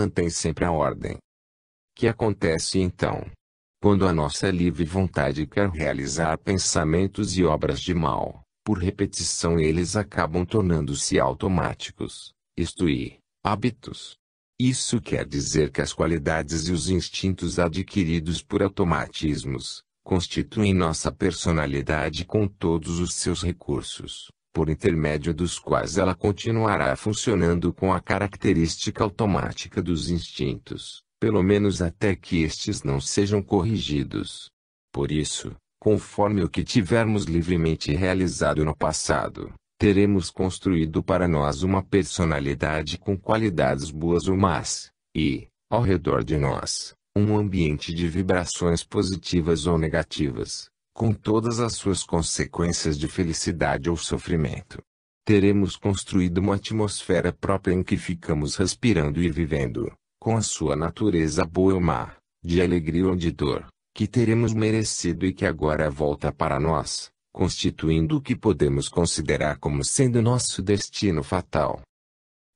mantém sempre a ordem. Que acontece então? Quando a nossa livre vontade quer realizar pensamentos e obras de mal, por repetição eles acabam tornando-se automáticos, isto é, hábitos. Isso quer dizer que as qualidades e os instintos adquiridos por automatismos, constituem nossa personalidade com todos os seus recursos, por intermédio dos quais ela continuará funcionando com a característica automática dos instintos, pelo menos até que estes não sejam corrigidos. Por isso, conforme o que tivermos livremente realizado no passado, teremos construído para nós uma personalidade com qualidades boas ou más, e, ao redor de nós, um ambiente de vibrações positivas ou negativas, com todas as suas consequências de felicidade ou sofrimento. Teremos construído uma atmosfera própria em que ficamos respirando e vivendo, com a sua natureza boa ou má, de alegria ou de dor, que teremos merecido e que agora volta para nós, constituindo o que podemos considerar como sendo nosso destino fatal.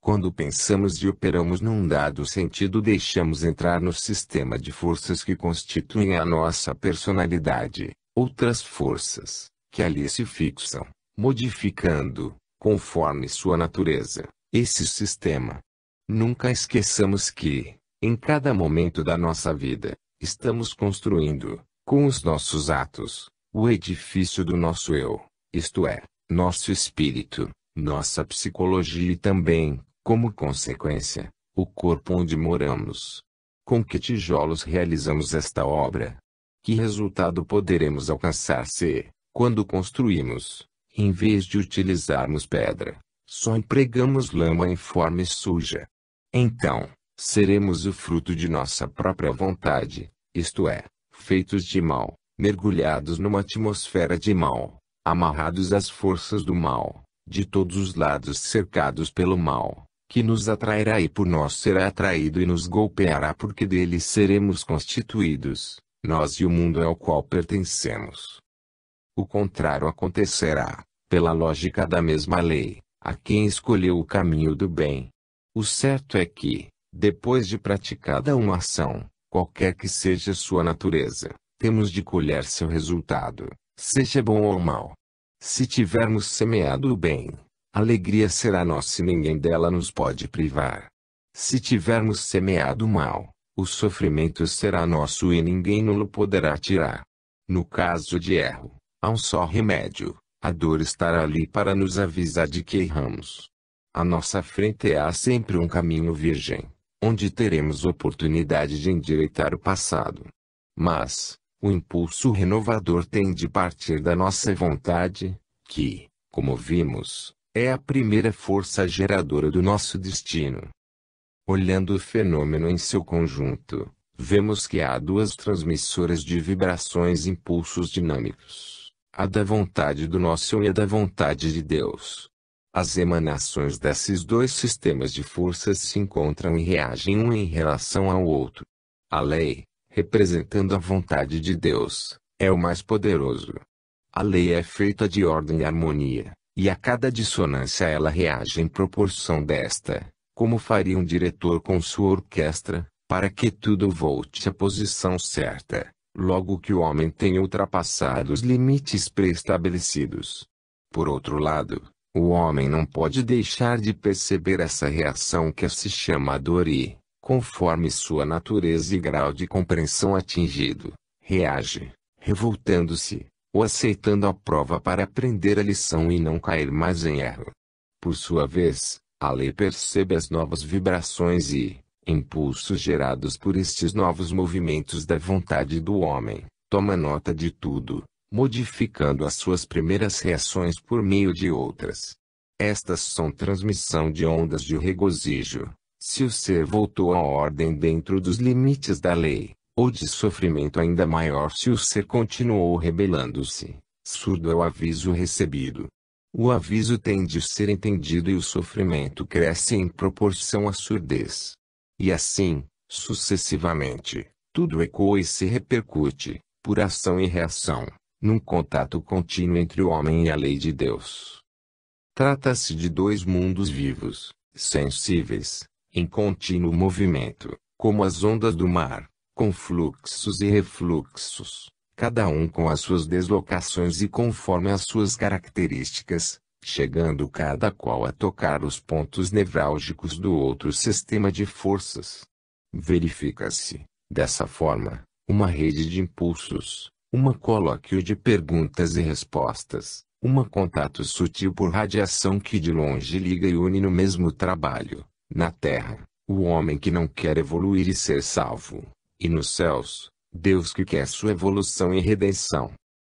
Quando pensamos e operamos num dado sentido, deixamos entrar no sistema de forças que constituem a nossa personalidade, outras forças, que ali se fixam, modificando, conforme sua natureza, esse sistema. Nunca esqueçamos que, em cada momento da nossa vida, estamos construindo, com os nossos atos, o edifício do nosso eu, isto é, nosso espírito, nossa psicologia e também, como consequência, o corpo onde moramos. Com que tijolos realizamos esta obra? Que resultado poderemos alcançar se, quando construímos, em vez de utilizarmos pedra, só empregamos lama informe e suja? Então, seremos o fruto de nossa própria vontade, isto é, feitos de mal, mergulhados numa atmosfera de mal, amarrados às forças do mal, de todos os lados cercados pelo mal, que nos atrairá e por nós será atraído e nos golpeará porque dele seremos constituídos, nós e o mundo ao qual pertencemos. O contrário acontecerá, pela lógica da mesma lei, a quem escolheu o caminho do bem. O certo é que, depois de praticada uma ação, qualquer que seja sua natureza, temos de colher seu resultado, seja bom ou mau. Se tivermos semeado o bem, a alegria será nossa e ninguém dela nos pode privar. Se tivermos semeado o mal, o sofrimento será nosso e ninguém nos poderá tirar. No caso de erro, há um só remédio: a dor estará ali para nos avisar de que erramos. À nossa frente há sempre um caminho virgem, onde teremos oportunidade de endireitar o passado. Mas, o impulso renovador tem de partir da nossa vontade, que, como vimos, é a primeira força geradora do nosso destino. Olhando o fenômeno em seu conjunto, vemos que há duas transmissoras de vibrações e impulsos dinâmicos, a da vontade do nosso eu e a da vontade de Deus. As emanações desses dois sistemas de forças se encontram e reagem um em relação ao outro. A lei, representando a vontade de Deus, é o mais poderoso. A lei é feita de ordem e harmonia, e a cada dissonância ela reage em proporção desta, como faria um diretor com sua orquestra, para que tudo volte à posição certa, logo que o homem tenha ultrapassado os limites pré-estabelecidos. Por outro lado, o homem não pode deixar de perceber essa reação que se chama dor e, conforme sua natureza e grau de compreensão atingido, reage, revoltando-se, ou aceitando a prova para aprender a lição e não cair mais em erro. Por sua vez, a lei percebe as novas vibrações e impulsos gerados por estes novos movimentos da vontade do homem, toma nota de tudo, modificando as suas primeiras reações por meio de outras. Estas são transmissão de ondas de regozijo, se o ser voltou à ordem dentro dos limites da lei, ou de sofrimento ainda maior se o ser continuou rebelando-se, surdo ao aviso recebido. O aviso tem de ser entendido e o sofrimento cresce em proporção à surdez. E assim, sucessivamente, tudo ecoa e se repercute, por ação e reação, num contato contínuo entre o homem e a lei de Deus. Trata-se de dois mundos vivos, sensíveis, em contínuo movimento, como as ondas do mar, com fluxos e refluxos, cada um com as suas deslocações e conforme as suas características, chegando cada qual a tocar os pontos nevrálgicos do outro sistema de forças. Verifica-se, dessa forma, uma rede de impulsos, uma colóquio de perguntas e respostas, contato sutil por radiação que de longe liga e une no mesmo trabalho, na Terra, o homem que não quer evoluir e ser salvo, e nos céus, Deus que quer sua evolução e redenção.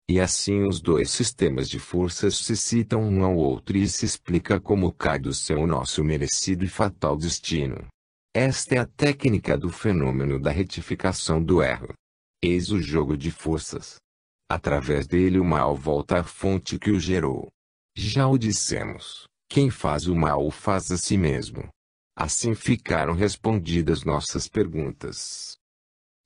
E assim os dois sistemas de forças se citam um ao outro e se explica como cai do céu o nosso merecido e fatal destino. Esta é a técnica do fenômeno da retificação do erro. Eis o jogo de forças. Através dele o mal volta à fonte que o gerou. Já o dissemos, quem faz o mal o faz a si mesmo. Assim ficaram respondidas nossas perguntas.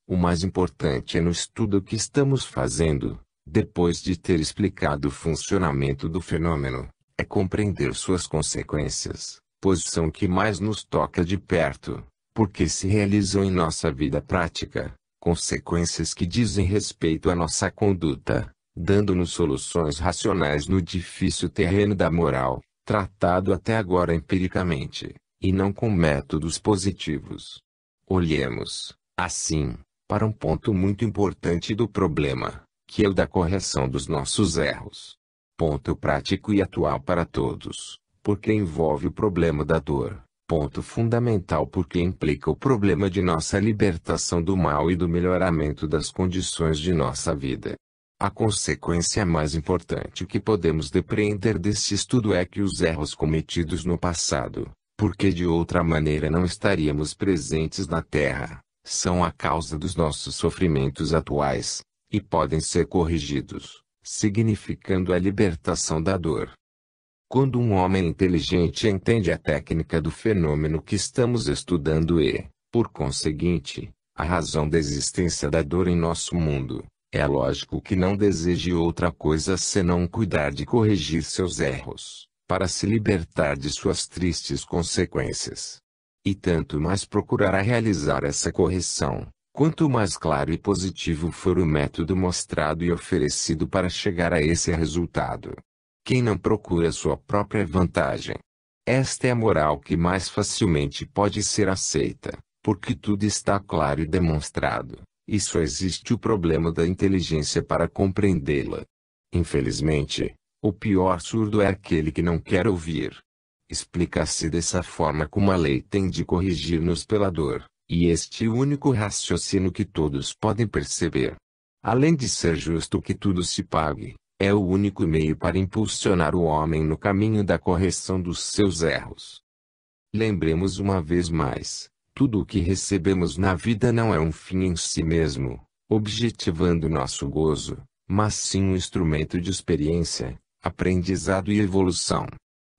O mais importante é no estudo que estamos fazendo, depois de ter explicado o funcionamento do fenômeno, é compreender suas consequências, pois são o que mais nos toca de perto, porque se realizam em nossa vida prática, consequências que dizem respeito à nossa conduta, dando-nos soluções racionais no difícil terreno da moral, tratado até agora empiricamente, e não com métodos positivos. Olhemos, assim, para um ponto muito importante do problema, que é o da correção dos nossos erros. Ponto prático e atual para todos, porque envolve o problema da dor. Ponto fundamental porque implica o problema de nossa libertação do mal e do melhoramento das condições de nossa vida. A consequência mais importante que podemos depreender deste estudo é que os erros cometidos no passado, porque de outra maneira não estaríamos presentes na Terra, são a causa dos nossos sofrimentos atuais, e podem ser corrigidos, significando a libertação da dor. Quando um homem inteligente entende a técnica do fenômeno que estamos estudando e, por conseguinte, a razão da existência da dor em nosso mundo, é lógico que não deseje outra coisa senão cuidar de corrigir seus erros, para se libertar de suas tristes consequências. E tanto mais procurará realizar essa correção, quanto mais claro e positivo for o método mostrado e oferecido para chegar a esse resultado. Quem não procura sua própria vantagem? Esta é a moral que mais facilmente pode ser aceita, porque tudo está claro e demonstrado, e só existe o problema da inteligência para compreendê-la. Infelizmente, o pior surdo é aquele que não quer ouvir. Explica-se dessa forma como a lei tem de corrigir-nos pela dor, e este é o único raciocínio que todos podem perceber. Além de ser justo que tudo se pague, é o único meio para impulsionar o homem no caminho da correção dos seus erros. Lembremos uma vez mais, tudo o que recebemos na vida não é um fim em si mesmo, objetivando nosso gozo, mas sim um instrumento de experiência, aprendizado e evolução.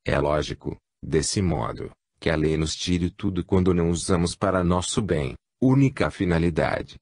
É lógico, desse modo, que a lei nos tire tudo quando não usamos para nosso bem, única finalidade.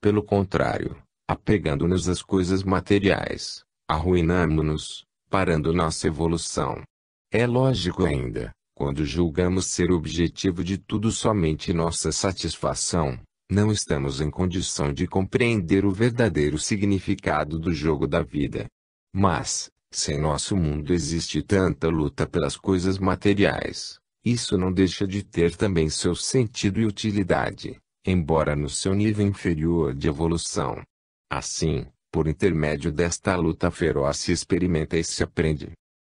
Pelo contrário, apegando-nos às coisas materiais, arruinamo-nos, parando nossa evolução. É lógico ainda, quando julgamos ser o objetivo de tudo somente nossa satisfação, não estamos em condição de compreender o verdadeiro significado do jogo da vida. Mas, se em nosso mundo existe tanta luta pelas coisas materiais, isso não deixa de ter também seu sentido e utilidade, embora no seu nível inferior de evolução. Assim, por intermédio desta luta feroz se experimenta e se aprende.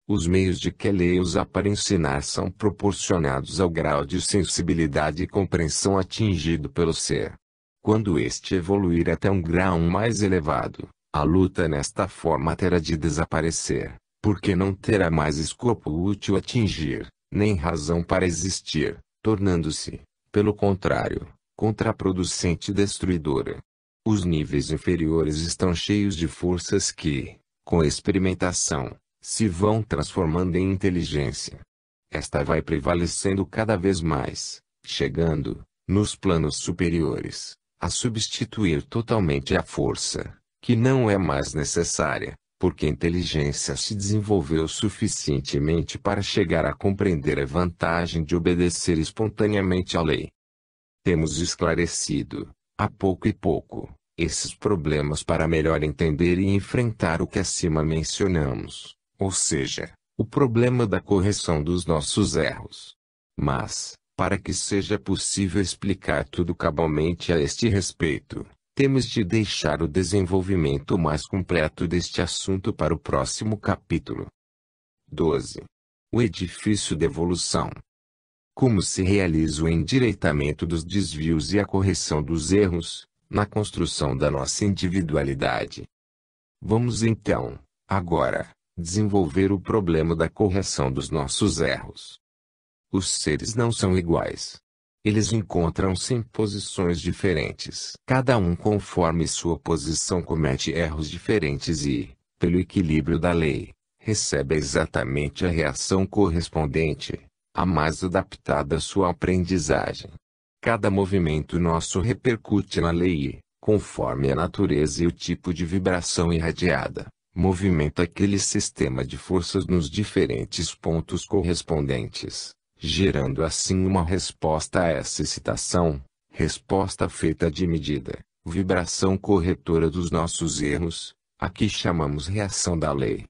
Os meios de que a lei usa para ensinar são proporcionados ao grau de sensibilidade e compreensão atingido pelo ser. Quando este evoluir até um grau mais elevado, a luta nesta forma terá de desaparecer, porque não terá mais escopo útil a atingir, nem razão para existir, tornando-se, pelo contrário, contraproducente e destruidora. Os níveis inferiores estão cheios de forças que, com a experimentação, se vão transformando em inteligência. Esta vai prevalecendo cada vez mais, chegando, nos planos superiores, a substituir totalmente a força, que não é mais necessária, porque a inteligência se desenvolveu suficientemente para chegar a compreender a vantagem de obedecer espontaneamente à lei. Temos esclarecido, a pouco e pouco, esses problemas para melhor entender e enfrentar o que acima mencionamos, ou seja, o problema da correção dos nossos erros. Mas, para que seja possível explicar tudo cabalmente a este respeito, temos de deixar o desenvolvimento mais completo deste assunto para o próximo capítulo. 12. O edifício da evolução. Como se realiza o endireitamento dos desvios e a correção dos erros, na construção da nossa individualidade. Vamos então, agora, desenvolver o problema da correção dos nossos erros. Os seres não são iguais. Eles encontram-se em posições diferentes. Cada um conforme sua posição comete erros diferentes e, pelo equilíbrio da lei, recebe exatamente a reação correspondente, a mais adaptada à sua aprendizagem. Cada movimento nosso repercute na lei, conforme a natureza e o tipo de vibração irradiada, movimenta aquele sistema de forças nos diferentes pontos correspondentes, gerando assim uma resposta a essa excitação, resposta feita de medida, vibração corretora dos nossos erros, a que chamamos reação da lei.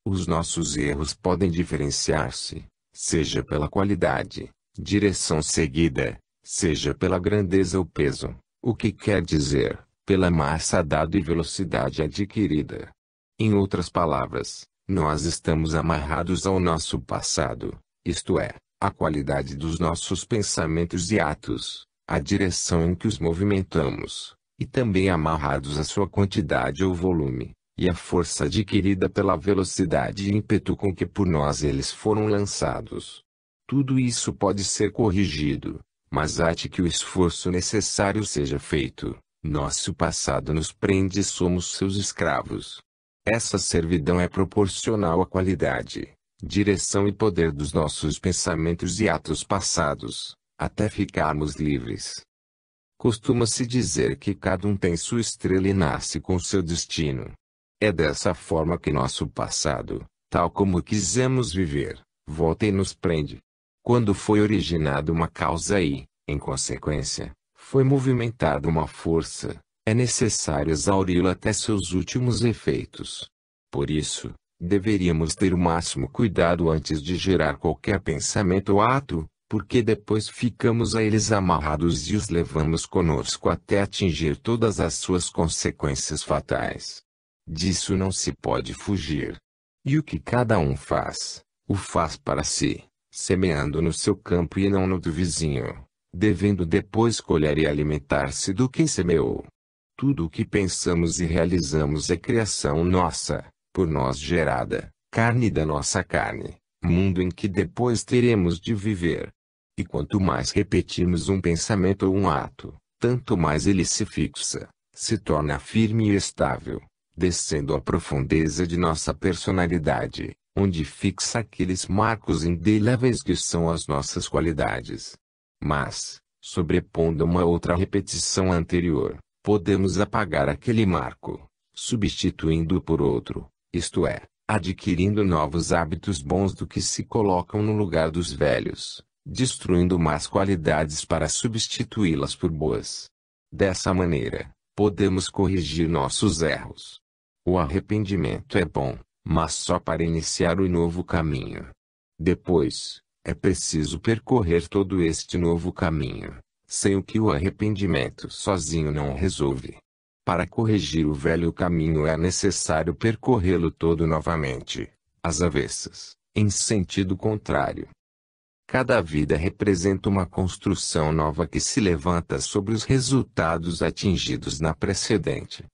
Os nossos erros podem diferenciar-se, seja pela qualidade, direção seguida, seja pela grandeza ou peso, o que quer dizer, pela massa dada e velocidade adquirida. Em outras palavras, nós estamos amarrados ao nosso passado, isto é, à qualidade dos nossos pensamentos e atos, à direção em que os movimentamos, e também amarrados à sua quantidade ou volume, e à força adquirida pela velocidade e ímpeto com que por nós eles foram lançados. Tudo isso pode ser corrigido, mas há de que o esforço necessário seja feito. Nosso passado nos prende e somos seus escravos. Essa servidão é proporcional à qualidade, direção e poder dos nossos pensamentos e atos passados, até ficarmos livres. Costuma-se dizer que cada um tem sua estrela e nasce com seu destino. É dessa forma que nosso passado, tal como quisemos viver, volta e nos prende. Quando foi originada uma causa e, em consequência, foi movimentada uma força, é necessário exauri-la até seus últimos efeitos. Por isso, deveríamos ter o máximo cuidado antes de gerar qualquer pensamento ou ato, porque depois ficamos a eles amarrados e os levamos conosco até atingir todas as suas consequências fatais. Disso não se pode fugir. E o que cada um faz, o faz para si, semeando no seu campo e não no do vizinho, devendo depois colher e alimentar-se do que semeou. Tudo o que pensamos e realizamos é criação nossa, por nós gerada, carne da nossa carne, mundo em que depois teremos de viver. E quanto mais repetimos um pensamento ou um ato, tanto mais ele se fixa, se torna firme e estável, descendo à profundeza de nossa personalidade, onde fixa aqueles marcos indeléveis que são as nossas qualidades. Mas, sobrepondo uma outra repetição anterior, podemos apagar aquele marco, substituindo-o por outro, isto é, adquirindo novos hábitos bons do que se colocam no lugar dos velhos, destruindo más qualidades para substituí-las por boas. Dessa maneira, podemos corrigir nossos erros. O arrependimento é bom, mas só para iniciar o novo caminho. Depois, é preciso percorrer todo este novo caminho, sem o que o arrependimento sozinho não resolve. Para corrigir o velho caminho é necessário percorrê-lo todo novamente, às avessas, em sentido contrário. Cada vida representa uma construção nova que se levanta sobre os resultados atingidos na precedente.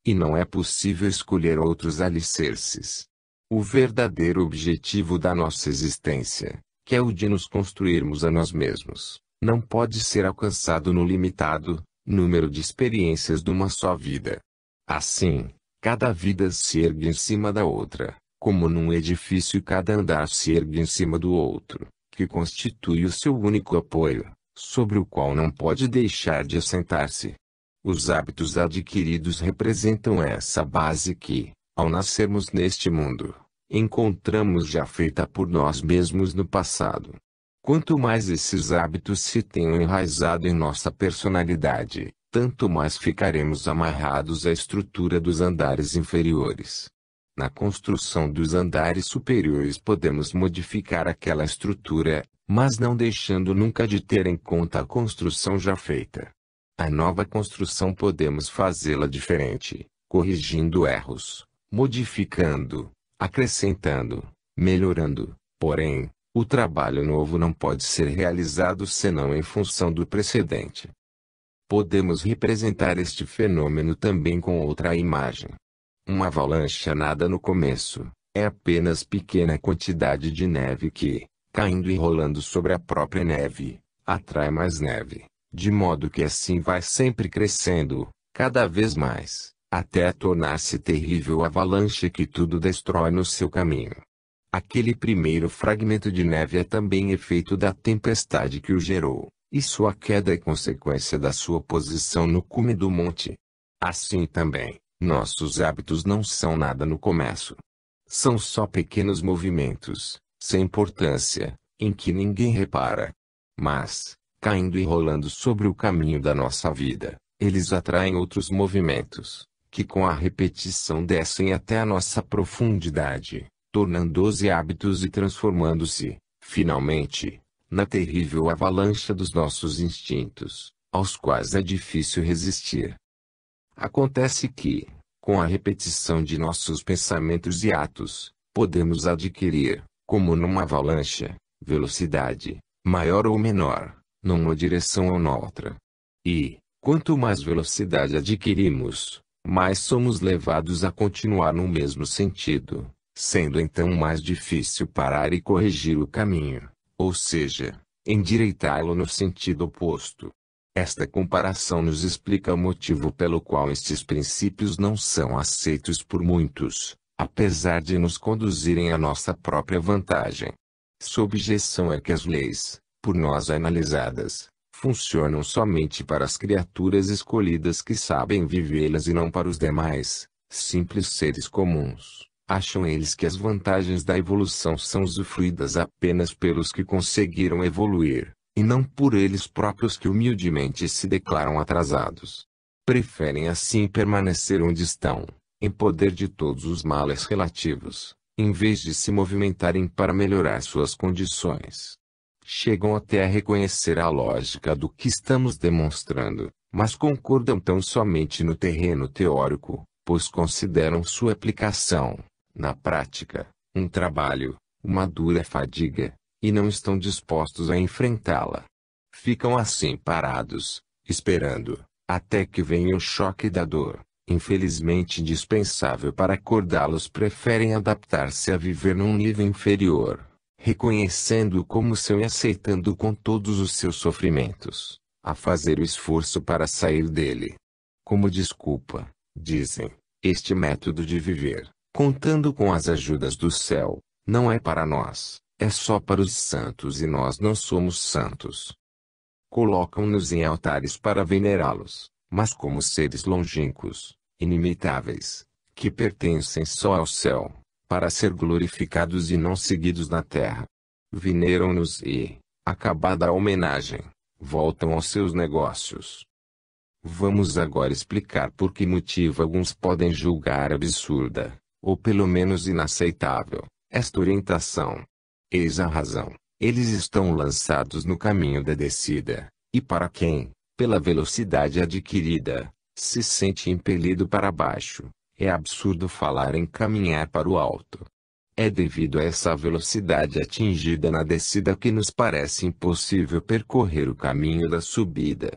E não é possível escolher outros alicerces. O verdadeiro objetivo da nossa existência, que é o de nos construirmos a nós mesmos, não pode ser alcançado no limitado número de experiências de uma só vida. Assim, cada vida se ergue em cima da outra, como num edifício e cada andar se ergue em cima do outro, que constitui o seu único apoio, sobre o qual não pode deixar de assentar-se. Os hábitos adquiridos representam essa base que, Ao nascermos neste mundo, encontramos já feita por nós mesmos no passado. Quanto mais esses hábitos se tenham enraizado em nossa personalidade, tanto mais ficaremos amarrados à estrutura dos andares inferiores. Na construção dos andares superiores podemos modificar aquela estrutura, mas não deixando nunca de ter em conta a construção já feita. A nova construção podemos fazê-la diferente, corrigindo erros, modificando, acrescentando, melhorando. Porém, o trabalho novo não pode ser realizado senão em função do precedente. Podemos representar este fenômeno também com outra imagem. Uma avalanche nada no começo, é apenas pequena quantidade de neve que, caindo e rolando sobre a própria neve, atrai mais neve, de modo que assim vai sempre crescendo, cada vez mais, até tornar-se terrível avalanche que tudo destrói no seu caminho. Aquele primeiro fragmento de neve é também efeito da tempestade que o gerou, e sua queda é consequência da sua posição no cume do monte. Assim também, nossos hábitos não são nada no começo. São só pequenos movimentos, sem importância, em que ninguém repara. Mas, caindo e rolando sobre o caminho da nossa vida, eles atraem outros movimentos, que com a repetição descem até a nossa profundidade, tornando-os hábitos e transformando-se, finalmente, na terrível avalanche dos nossos instintos, aos quais é difícil resistir. Acontece que, com a repetição de nossos pensamentos e atos, podemos adquirir, como numa avalanche, velocidade, maior ou menor, numa direção ou noutra. E, quanto mais velocidade adquirimos, mais somos levados a continuar no mesmo sentido, sendo então mais difícil parar e corrigir o caminho, ou seja, endireitá-lo no sentido oposto. Esta comparação nos explica o motivo pelo qual estes princípios não são aceitos por muitos, apesar de nos conduzirem à nossa própria vantagem. Sua objeção é que as leis, por nós analisadas, funcionam somente para as criaturas escolhidas que sabem vivê-las e não para os demais, simples seres comuns. Acham eles que as vantagens da evolução são usufruídas apenas pelos que conseguiram evoluir, e não por eles próprios que humildemente se declaram atrasados. Preferem assim permanecer onde estão, em poder de todos os males relativos, em vez de se movimentarem para melhorar suas condições. Chegam até a reconhecer a lógica do que estamos demonstrando, mas concordam tão somente no terreno teórico, pois consideram sua aplicação, na prática, um trabalho, uma dura fadiga, e não estão dispostos a enfrentá-la. Ficam assim parados, esperando, até que venha o choque da dor. Infelizmente indispensável para acordá-los, preferem adaptar-se a viver num nível inferior, reconhecendo-o como seu e aceitando com todos os seus sofrimentos, a fazer o esforço para sair dele. Como desculpa, dizem, este método de viver, contando com as ajudas do céu, não é para nós, é só para os santos e nós não somos santos. Colocam-nos em altares para venerá-los, mas como seres longínquos, inimitáveis, que pertencem só ao céu, para ser glorificados e não seguidos na terra. Veneram-nos e, acabada a homenagem, voltam aos seus negócios. Vamos agora explicar por que motivo alguns podem julgar absurda, ou pelo menos inaceitável, esta orientação. Eis a razão: eles estão lançados no caminho da descida, e para quem, pela velocidade adquirida, se sente impelido para baixo, é absurdo falar em caminhar para o alto. É devido a essa velocidade atingida na descida que nos parece impossível percorrer o caminho da subida.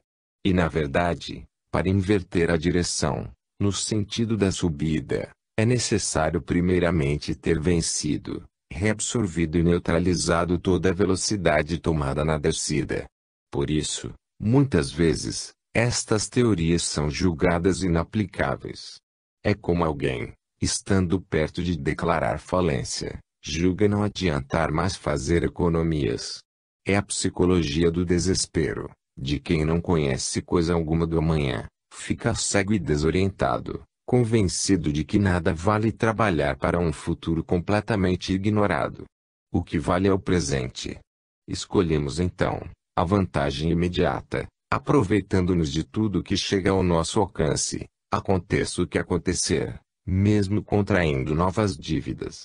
E na verdade, para inverter a direção, no sentido da subida, é necessário primeiramente ter vencido, reabsorvido e neutralizado toda a velocidade tomada na descida. Por isso, muitas vezes, estas teorias são julgadas inaplicáveis. É como alguém, estando perto de declarar falência, julga não adiantar mais fazer economias. É a psicologia do desespero, de quem não conhece coisa alguma do amanhã, fica cego e desorientado, convencido de que nada vale trabalhar para um futuro completamente ignorado. O que vale é o presente. Escolhemos então a vantagem imediata, aproveitando-nos de tudo que chega ao nosso alcance, aconteça o que acontecer, mesmo contraindo novas dívidas.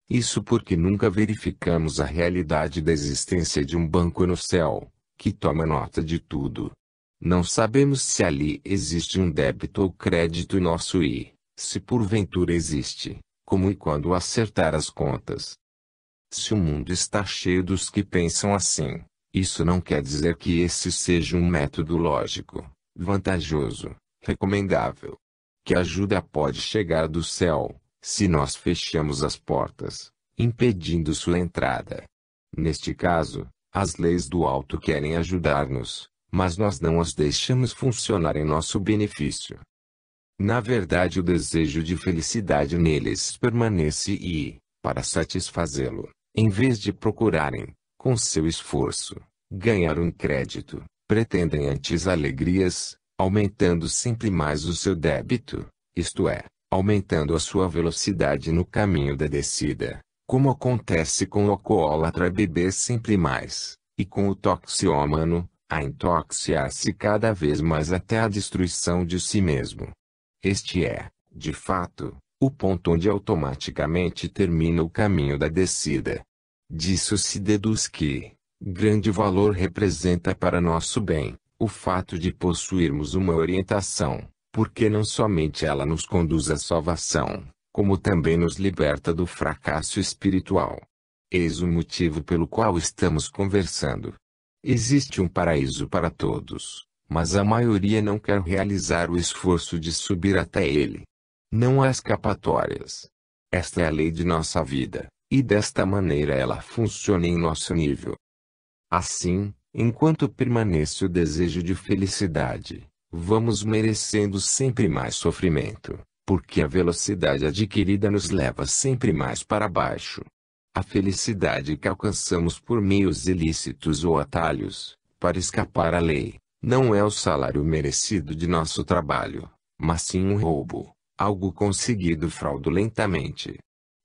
Isso porque nunca verificamos a realidade da existência de um banco no céu, que toma nota de tudo. Não sabemos se ali existe um débito ou crédito nosso e, se porventura existe, como e quando acertar as contas. Se o mundo está cheio dos que pensam assim, isso não quer dizer que esse seja um método lógico, vantajoso, recomendável. Que ajuda pode chegar do céu, se nós fechamos as portas, impedindo sua entrada. Neste caso, as leis do alto querem ajudar-nos, mas nós não as deixamos funcionar em nosso benefício. Na verdade, o desejo de felicidade neles permanece e, para satisfazê-lo, em vez de procurarem, com seu esforço, ganhar um crédito, pretendem antes alegrias, aumentando sempre mais o seu débito, isto é, aumentando a sua velocidade no caminho da descida, como acontece com o alcoólatra beber sempre mais, e com o toxiômano, a intoxicar-se cada vez mais até a destruição de si mesmo. Este é, de fato, o ponto onde automaticamente termina o caminho da descida. Disso se deduz que grande valor representa para nosso bem o fato de possuirmos uma orientação, porque não somente ela nos conduz à salvação, como também nos liberta do fracasso espiritual. Eis o motivo pelo qual estamos conversando. Existe um paraíso para todos, mas a maioria não quer realizar o esforço de subir até ele. Não há escapatórias. Esta é a lei de nossa vida, e desta maneira ela funciona em nosso nível. Assim, enquanto permanece o desejo de felicidade, vamos merecendo sempre mais sofrimento, porque a velocidade adquirida nos leva sempre mais para baixo. A felicidade que alcançamos por meios ilícitos ou atalhos, para escapar à lei, não é o salário merecido de nosso trabalho, mas sim um roubo, algo conseguido fraudulentamente.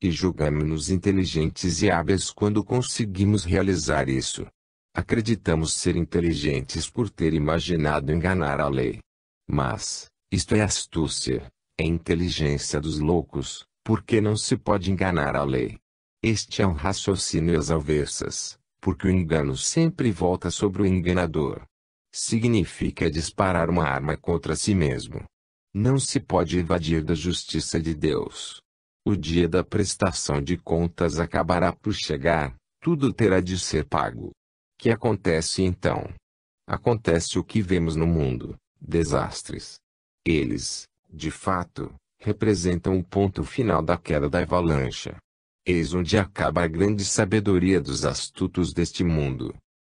E julgamos-nos inteligentes e hábeis quando conseguimos realizar isso. Acreditamos ser inteligentes por ter imaginado enganar a lei. Mas, isto é astúcia, é inteligência dos loucos, porque não se pode enganar a lei. Este é um raciocínio às avessas, porque o engano sempre volta sobre o enganador. Significa disparar uma arma contra si mesmo. Não se pode evadir da justiça de Deus. O dia da prestação de contas acabará por chegar, tudo terá de ser pago. Que acontece então? Acontece o que vemos no mundo, desastres. Eles, de fato, representam o ponto final da queda da avalanche. Eis onde acaba a grande sabedoria dos astutos deste mundo.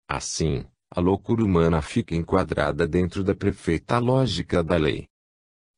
Assim, a loucura humana fica enquadrada dentro da perfeita lógica da lei.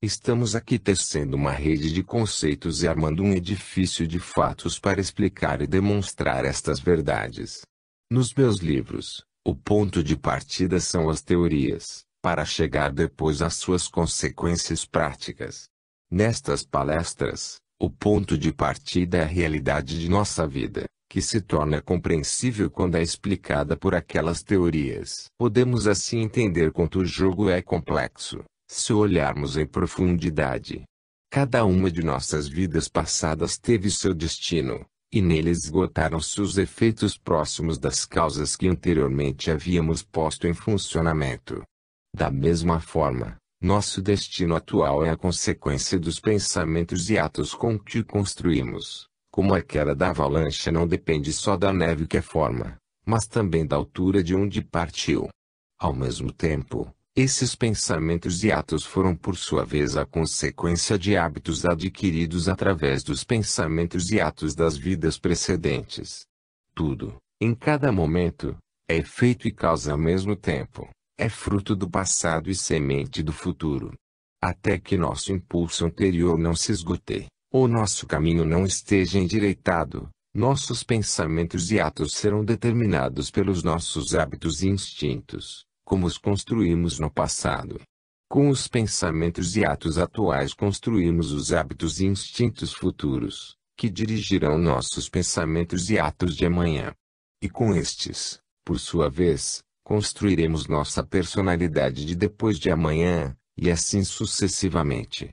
Estamos aqui tecendo uma rede de conceitos e armando um edifício de fatos para explicar e demonstrar estas verdades. Nos meus livros, o ponto de partida são as teorias, para chegar depois às suas consequências práticas. Nestas palestras, o ponto de partida é a realidade de nossa vida, que se torna compreensível quando é explicada por aquelas teorias. Podemos assim entender quanto o jogo é complexo, se olharmos em profundidade. Cada uma de nossas vidas passadas teve seu destino, e nele esgotaram-se os efeitos próximos das causas que anteriormente havíamos posto em funcionamento. Da mesma forma, nosso destino atual é a consequência dos pensamentos e atos com que construímos. Como a queda da avalanche não depende só da neve que a forma, mas também da altura de onde partiu. Ao mesmo tempo, esses pensamentos e atos foram por sua vez a consequência de hábitos adquiridos através dos pensamentos e atos das vidas precedentes. Tudo, em cada momento, é efeito e causa ao mesmo tempo. É fruto do passado e semente do futuro. Até que nosso impulso anterior não se esgote, ou nosso caminho não esteja endireitado, nossos pensamentos e atos serão determinados pelos nossos hábitos e instintos, como os construímos no passado. Com os pensamentos e atos atuais construímos os hábitos e instintos futuros, que dirigirão nossos pensamentos e atos de amanhã. E com estes, por sua vez, construiremos nossa personalidade de depois de amanhã, e assim sucessivamente.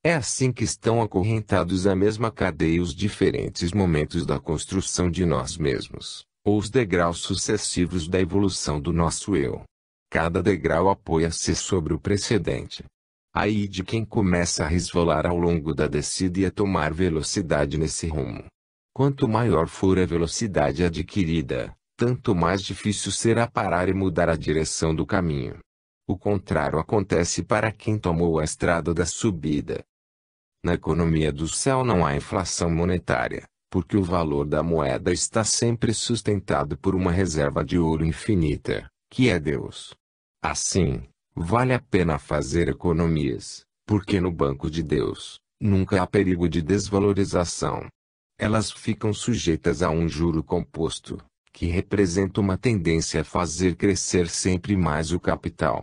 É assim que estão acorrentados à mesma cadeia os diferentes momentos da construção de nós mesmos, ou os degraus sucessivos da evolução do nosso eu. Cada degrau apoia-se sobre o precedente. Aí de quem começa a resvalar ao longo da descida e a tomar velocidade nesse rumo. Quanto maior for a velocidade adquirida, tanto mais difícil será parar e mudar a direção do caminho. O contrário acontece para quem tomou a estrada da subida. Na economia do céu não há inflação monetária, porque o valor da moeda está sempre sustentado por uma reserva de ouro infinita, que é Deus. Assim, vale a pena fazer economias, porque no banco de Deus, nunca há perigo de desvalorização. Elas ficam sujeitas a um juro composto, que representa uma tendência a fazer crescer sempre mais o capital.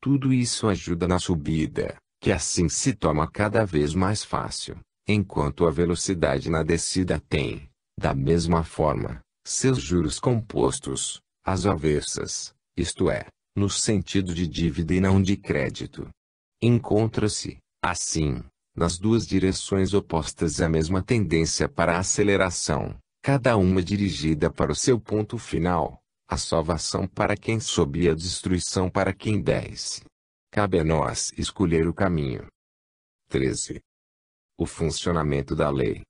Tudo isso ajuda na subida, que assim se torna cada vez mais fácil, enquanto a velocidade na descida tem, da mesma forma, seus juros compostos, às avessas, isto é, no sentido de dívida e não de crédito. Encontra-se, assim, nas duas direções opostas a mesma tendência para a aceleração, cada uma dirigida para o seu ponto final, a salvação para quem sobe e a destruição para quem desce. Cabe a nós escolher o caminho. 13. O funcionamento da lei.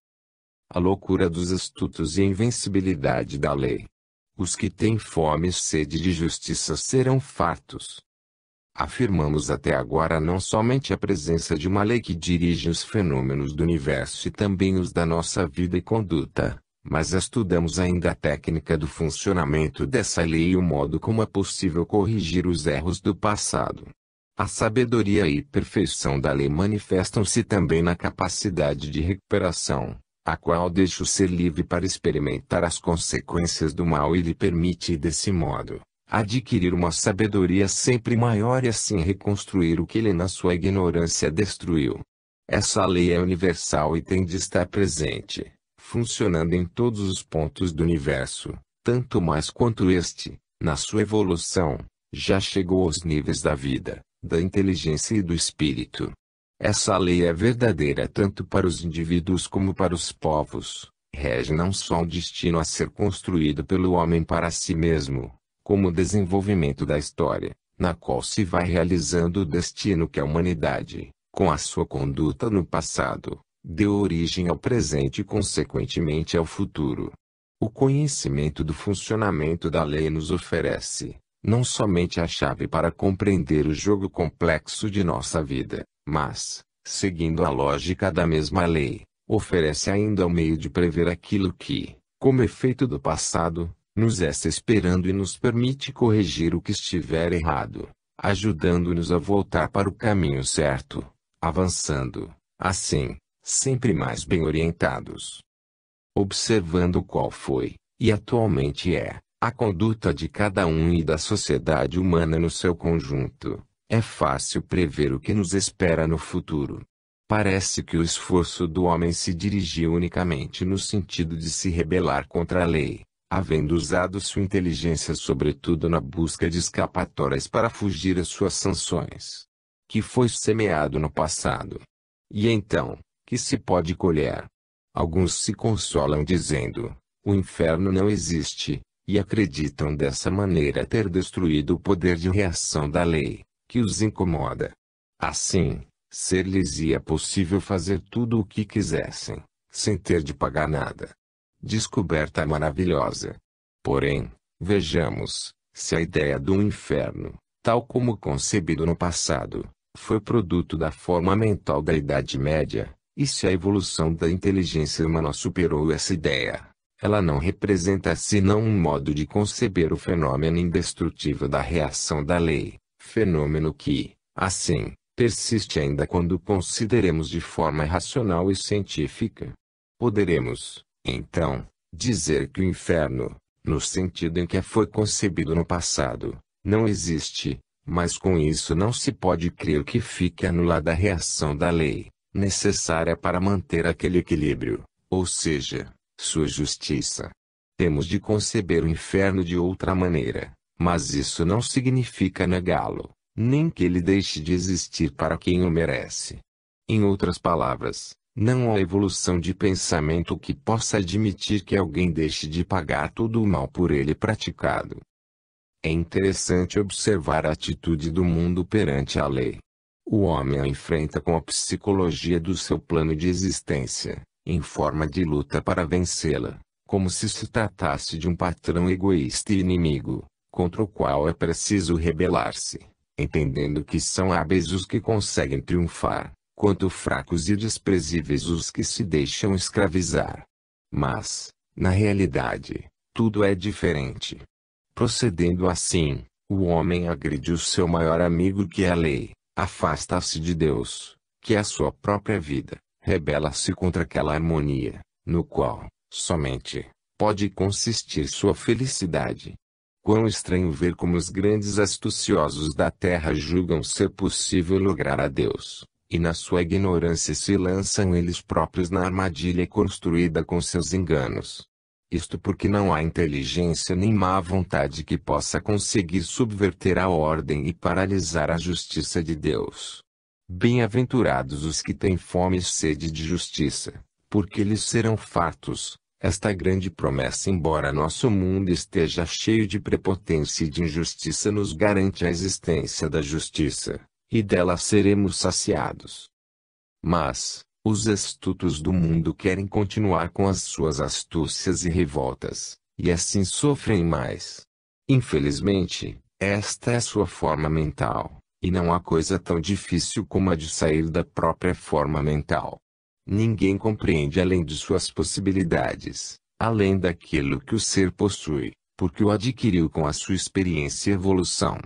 A loucura dos astutos e a invencibilidade da lei. Os que têm fome e sede de justiça serão fartos. Afirmamos até agora não somente a presença de uma lei que dirige os fenômenos do universo e também os da nossa vida e conduta, mas estudamos ainda a técnica do funcionamento dessa lei e o modo como é possível corrigir os erros do passado. A sabedoria e perfeição da lei manifestam-se também na capacidade de recuperação, a qual deixa o ser livre para experimentar as consequências do mal e lhe permite, desse modo, adquirir uma sabedoria sempre maior e assim reconstruir o que ele na sua ignorância destruiu. Essa lei é universal e tem de estar presente, funcionando em todos os pontos do universo, tanto mais quanto este, na sua evolução, já chegou aos níveis da vida, da inteligência e do espírito. Essa lei é verdadeira tanto para os indivíduos como para os povos, rege não só o destino a ser construído pelo homem para si mesmo, como o desenvolvimento da história, na qual se vai realizando o destino que a humanidade, com a sua conduta no passado, deu origem ao presente e consequentemente ao futuro. O conhecimento do funcionamento da lei nos oferece, não somente a chave para compreender o jogo complexo de nossa vida, mas, seguindo a lógica da mesma lei, oferece ainda o meio de prever aquilo que, como efeito do passado, nos está esperando e nos permite corrigir o que estiver errado, ajudando-nos a voltar para o caminho certo, avançando, assim, sempre mais bem orientados. Observando qual foi, e atualmente é, a conduta de cada um e da sociedade humana no seu conjunto, é fácil prever o que nos espera no futuro. Parece que o esforço do homem se dirigiu unicamente no sentido de se rebelar contra a lei, havendo usado sua inteligência sobretudo na busca de escapatórias para fugir às suas sanções, que foi semeado no passado. E então, que se pode colher? Alguns se consolam dizendo, o inferno não existe, e acreditam dessa maneira ter destruído o poder de reação da lei, que os incomoda. Assim, ser-lhes-ia possível fazer tudo o que quisessem, sem ter de pagar nada. Descoberta maravilhosa. Porém, vejamos, se a ideia do inferno, tal como concebido no passado, foi produto da forma mental da Idade Média, e se a evolução da inteligência humana superou essa ideia, ela não representa senão um modo de conceber o fenômeno indestrutível da reação da lei, fenômeno que, assim, persiste ainda quando consideremos de forma racional e científica. Poderemos, então, dizer que o inferno, no sentido em que foi concebido no passado, não existe, Mas com isso não se pode crer que fique anulada a reação da lei, necessária para manter aquele equilíbrio, ou seja, sua justiça. Temos de conceber o inferno de outra maneira, mas isso não significa negá-lo, nem que ele deixe de existir para quem o merece. Em outras palavras, não há evolução de pensamento que possa admitir que alguém deixe de pagar todo o mal por ele praticado. É interessante observar a atitude do mundo perante a lei. O homem a enfrenta com a psicologia do seu plano de existência, em forma de luta para vencê-la, como se se tratasse de um patrão egoísta e inimigo, contra o qual é preciso rebelar-se, entendendo que são hábeis os que conseguem triunfar, quanto fracos e desprezíveis os que se deixam escravizar. Mas, na realidade, tudo é diferente. Procedendo assim, o homem agride o seu maior amigo que é a lei, afasta-se de Deus, que é a sua própria vida, rebela-se contra aquela harmonia, no qual, somente, pode consistir sua felicidade. Quão estranho ver como os grandes astuciosos da terra julgam ser possível lograr a Deus, e na sua ignorância se lançam eles próprios na armadilha construída com seus enganos. Isto porque não há inteligência nem má vontade que possa conseguir subverter a ordem e paralisar a justiça de Deus. Bem-aventurados os que têm fome e sede de justiça, porque eles serão fartos. Esta grande promessa, embora nosso mundo esteja cheio de prepotência e de injustiça, nos garante a existência da justiça, e dela seremos saciados. Mas, os astutos do mundo querem continuar com as suas astúcias e revoltas, e assim sofrem mais. Infelizmente, esta é sua forma mental, e não há coisa tão difícil como a de sair da própria forma mental. Ninguém compreende além de suas possibilidades, além daquilo que o ser possui, porque o adquiriu com a sua experiência e evolução.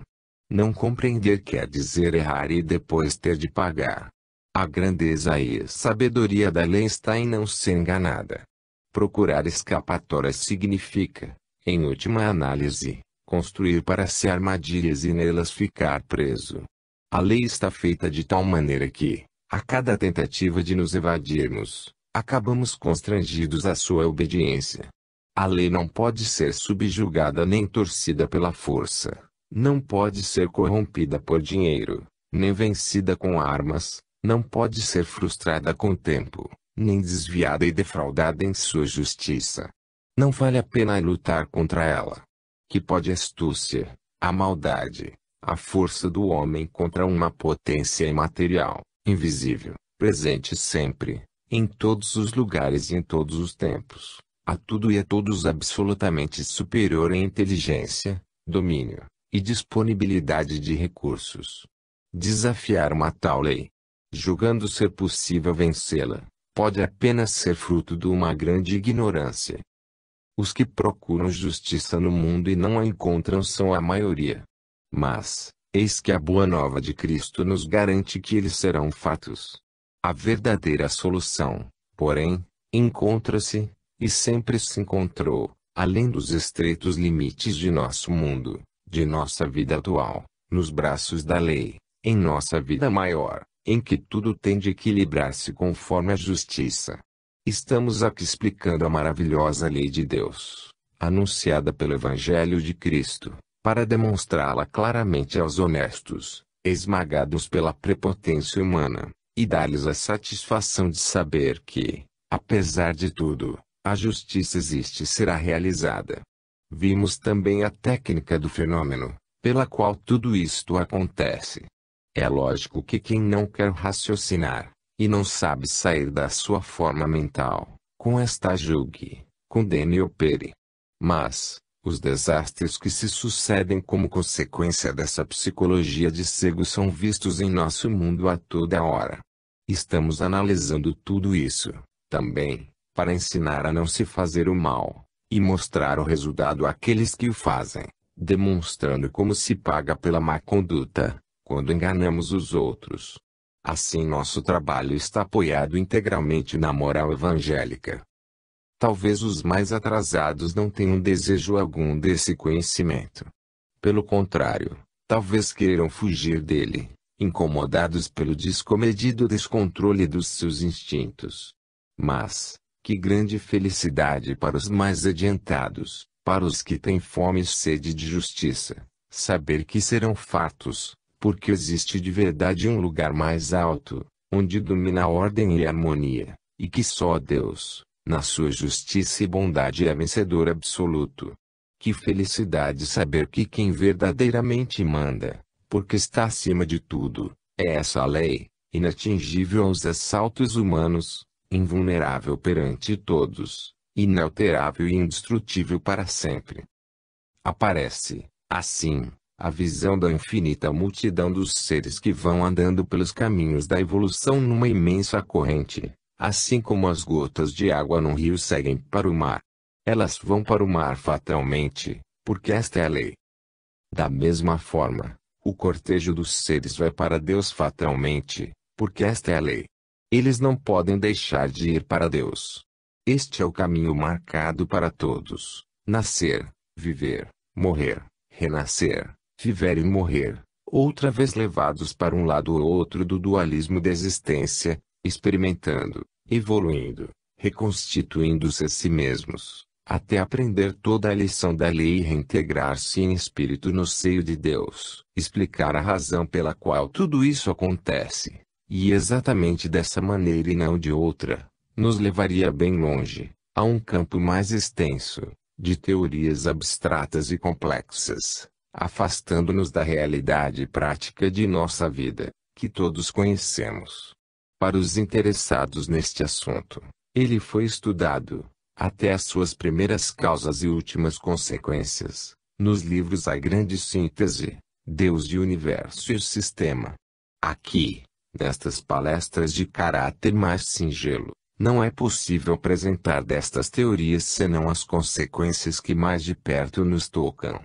Não compreender quer dizer errar e depois ter de pagar. A grandeza e sabedoria da lei está em não ser enganada. Procurar escapatórias significa, em última análise, construir para si armadilhas e nelas ficar preso. A lei está feita de tal maneira que, a cada tentativa de nos evadirmos, acabamos constrangidos à sua obediência. A lei não pode ser subjugada nem torcida pela força, não pode ser corrompida por dinheiro, nem vencida com armas. Não pode ser frustrada com o tempo, nem desviada e defraudada em sua justiça. Não vale a pena lutar contra ela. Que pode a astúcia, a maldade, a força do homem contra uma potência imaterial, invisível, presente sempre, em todos os lugares e em todos os tempos, a tudo e a todos absolutamente superior em inteligência, domínio e disponibilidade de recursos. Desafiar uma tal lei, julgando ser possível vencê-la, pode apenas ser fruto de uma grande ignorância. Os que procuram justiça no mundo e não a encontram são a maioria. Mas, eis que a boa nova de Cristo nos garante que eles serão fatos. A verdadeira solução, porém, encontra-se, e sempre se encontrou, além dos estreitos limites de nosso mundo, de nossa vida atual, nos braços da lei, em nossa vida maior, em que tudo tem de equilibrar-se conforme a justiça. Estamos aqui explicando a maravilhosa lei de Deus, anunciada pelo Evangelho de Cristo, para demonstrá-la claramente aos honestos, esmagados pela prepotência humana, e dar-lhes a satisfação de saber que, apesar de tudo, a justiça existe e será realizada. Vimos também a técnica do fenômeno, pela qual tudo isto acontece. É lógico que quem não quer raciocinar, e não sabe sair da sua forma mental, com esta julgue, condene e opere. Mas, os desastres que se sucedem como consequência dessa psicologia de cego são vistos em nosso mundo a toda hora. Estamos analisando tudo isso, também, para ensinar a não se fazer o mal, e mostrar o resultado àqueles que o fazem, demonstrando como se paga pela má conduta, quando enganamos os outros. Assim nosso trabalho está apoiado integralmente na moral evangélica. Talvez os mais atrasados não tenham desejo algum desse conhecimento. Pelo contrário, talvez queiram fugir dele, incomodados pelo descomedido descontrole dos seus instintos. Mas, que grande felicidade para os mais adiantados, para os que têm fome e sede de justiça, saber que serão fartos, porque existe de verdade um lugar mais alto, onde domina a ordem e a harmonia, e que só Deus, na sua justiça e bondade, é vencedor absoluto. Que felicidade saber que quem verdadeiramente manda, porque está acima de tudo, é essa a lei, inatingível aos assaltos humanos, invulnerável perante todos, inalterável e indestrutível para sempre. Aparece, assim, a visão da infinita multidão dos seres que vão andando pelos caminhos da evolução numa imensa corrente, assim como as gotas de água num rio seguem para o mar. Elas vão para o mar fatalmente, porque esta é a lei. Da mesma forma, o cortejo dos seres vai para Deus fatalmente, porque esta é a lei. Eles não podem deixar de ir para Deus. Este é o caminho marcado para todos: nascer, viver, morrer, renascer, viver e morrer, outra vez levados para um lado ou outro do dualismo da existência, experimentando, evoluindo, reconstituindo-se a si mesmos, até aprender toda a lição da lei e reintegrar-se em espírito no seio de Deus, explicar a razão pela qual tudo isso acontece, e exatamente dessa maneira e não de outra, nos levaria bem longe, a um campo mais extenso, de teorias abstratas e complexas, afastando-nos da realidade prática de nossa vida, que todos conhecemos. Para os interessados neste assunto, ele foi estudado, até as suas primeiras causas e últimas consequências, nos livros A Grande Síntese, Deus e o Universo e o Sistema. Aqui, nestas palestras de caráter mais singelo, não é possível apresentar destas teorias senão as consequências que mais de perto nos tocam.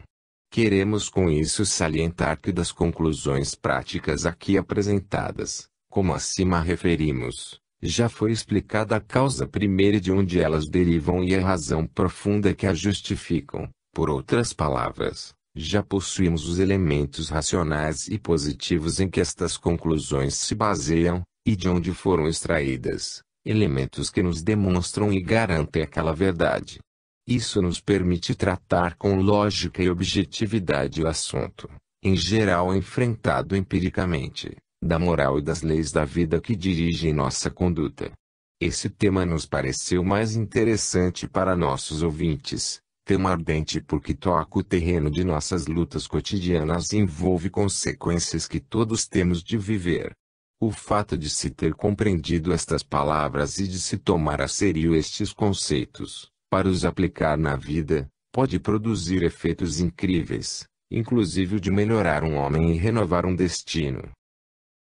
Queremos com isso salientar que das conclusões práticas aqui apresentadas, como acima referimos, já foi explicada a causa primeira de onde elas derivam e a razão profunda que as justificam. Por outras palavras, já possuímos os elementos racionais e positivos em que estas conclusões se baseiam, e de onde foram extraídas, elementos que nos demonstram e garantem aquela verdade. Isso nos permite tratar com lógica e objetividade o assunto, em geral enfrentado empiricamente, da moral e das leis da vida que dirigem nossa conduta. Esse tema nos pareceu mais interessante para nossos ouvintes, tema ardente porque toca o terreno de nossas lutas cotidianas e envolve consequências que todos temos de viver. O fato de se ter compreendido estas palavras e de se tomar a sério estes conceitos, para os aplicar na vida, pode produzir efeitos incríveis, inclusive o de melhorar um homem e renovar um destino.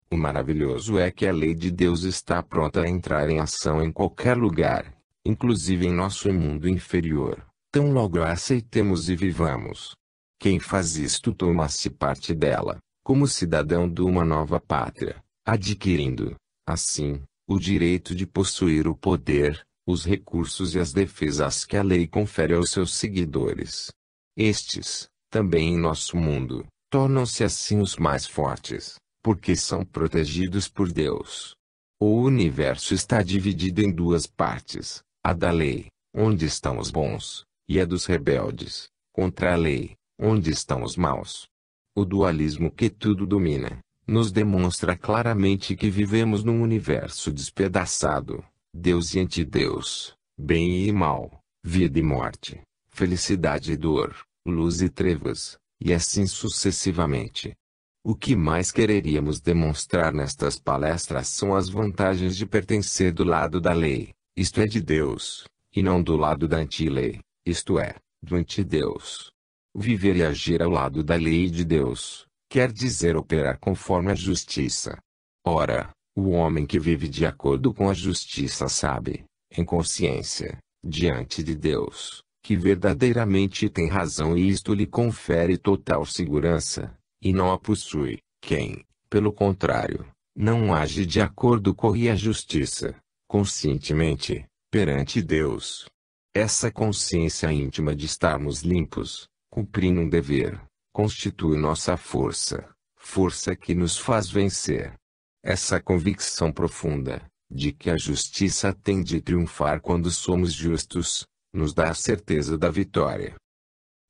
O maravilhoso é que a lei de Deus está pronta a entrar em ação em qualquer lugar, inclusive em nosso mundo inferior, tão logo a aceitemos e vivamos. Quem faz isto toma-se parte dela, como cidadão de uma nova pátria, adquirindo, assim, o direito de possuir o poder, os recursos e as defesas que a lei confere aos seus seguidores. Estes, também em nosso mundo, tornam-se assim os mais fortes, porque são protegidos por Deus. O universo está dividido em duas partes, a da lei, onde estão os bons, e a dos rebeldes, contra a lei, onde estão os maus. O dualismo que tudo domina, nos demonstra claramente que vivemos num universo despedaçado, Deus e antideus, bem e mal, vida e morte, felicidade e dor, luz e trevas, e assim sucessivamente. O que mais quereríamos demonstrar nestas palestras são as vantagens de pertencer do lado da lei, isto é de Deus, e não do lado da anti-lei, isto é, do antideus. Viver e agir ao lado da lei de Deus, quer dizer operar conforme a justiça. Ora, o homem que vive de acordo com a justiça sabe, em consciência, diante de Deus, que verdadeiramente tem razão e isto lhe confere total segurança, e não a possui. Quem, pelo contrário, não age de acordo com a justiça, conscientemente, perante Deus. Essa consciência íntima de estarmos limpos, cumprindo um dever, constitui nossa força, força que nos faz vencer. Essa convicção profunda, de que a justiça tem de triunfar quando somos justos, nos dá a certeza da vitória.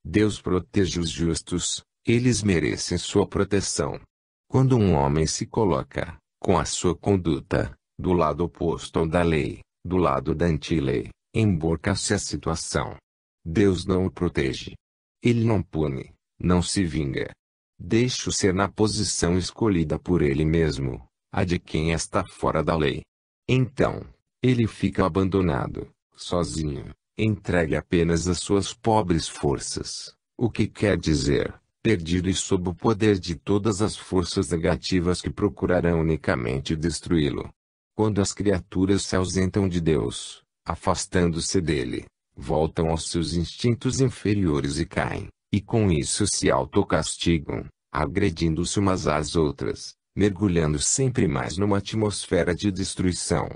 Deus protege os justos, eles merecem sua proteção. Quando um homem se coloca, com a sua conduta, do lado oposto ao da lei, do lado da anti-lei, emborca-se a situação. Deus não o protege. Ele não pune, não se vinga. Deixa-o ser na posição escolhida por ele mesmo, a de quem está fora da lei. Então, ele fica abandonado, sozinho, entregue apenas às suas pobres forças, o que quer dizer, perdido e sob o poder de todas as forças negativas que procurarão unicamente destruí-lo. Quando as criaturas se ausentam de Deus, afastando-se dele, voltam aos seus instintos inferiores e caem, e com isso se autocastigam, agredindo-se umas às outras, mergulhando sempre mais numa atmosfera de destruição.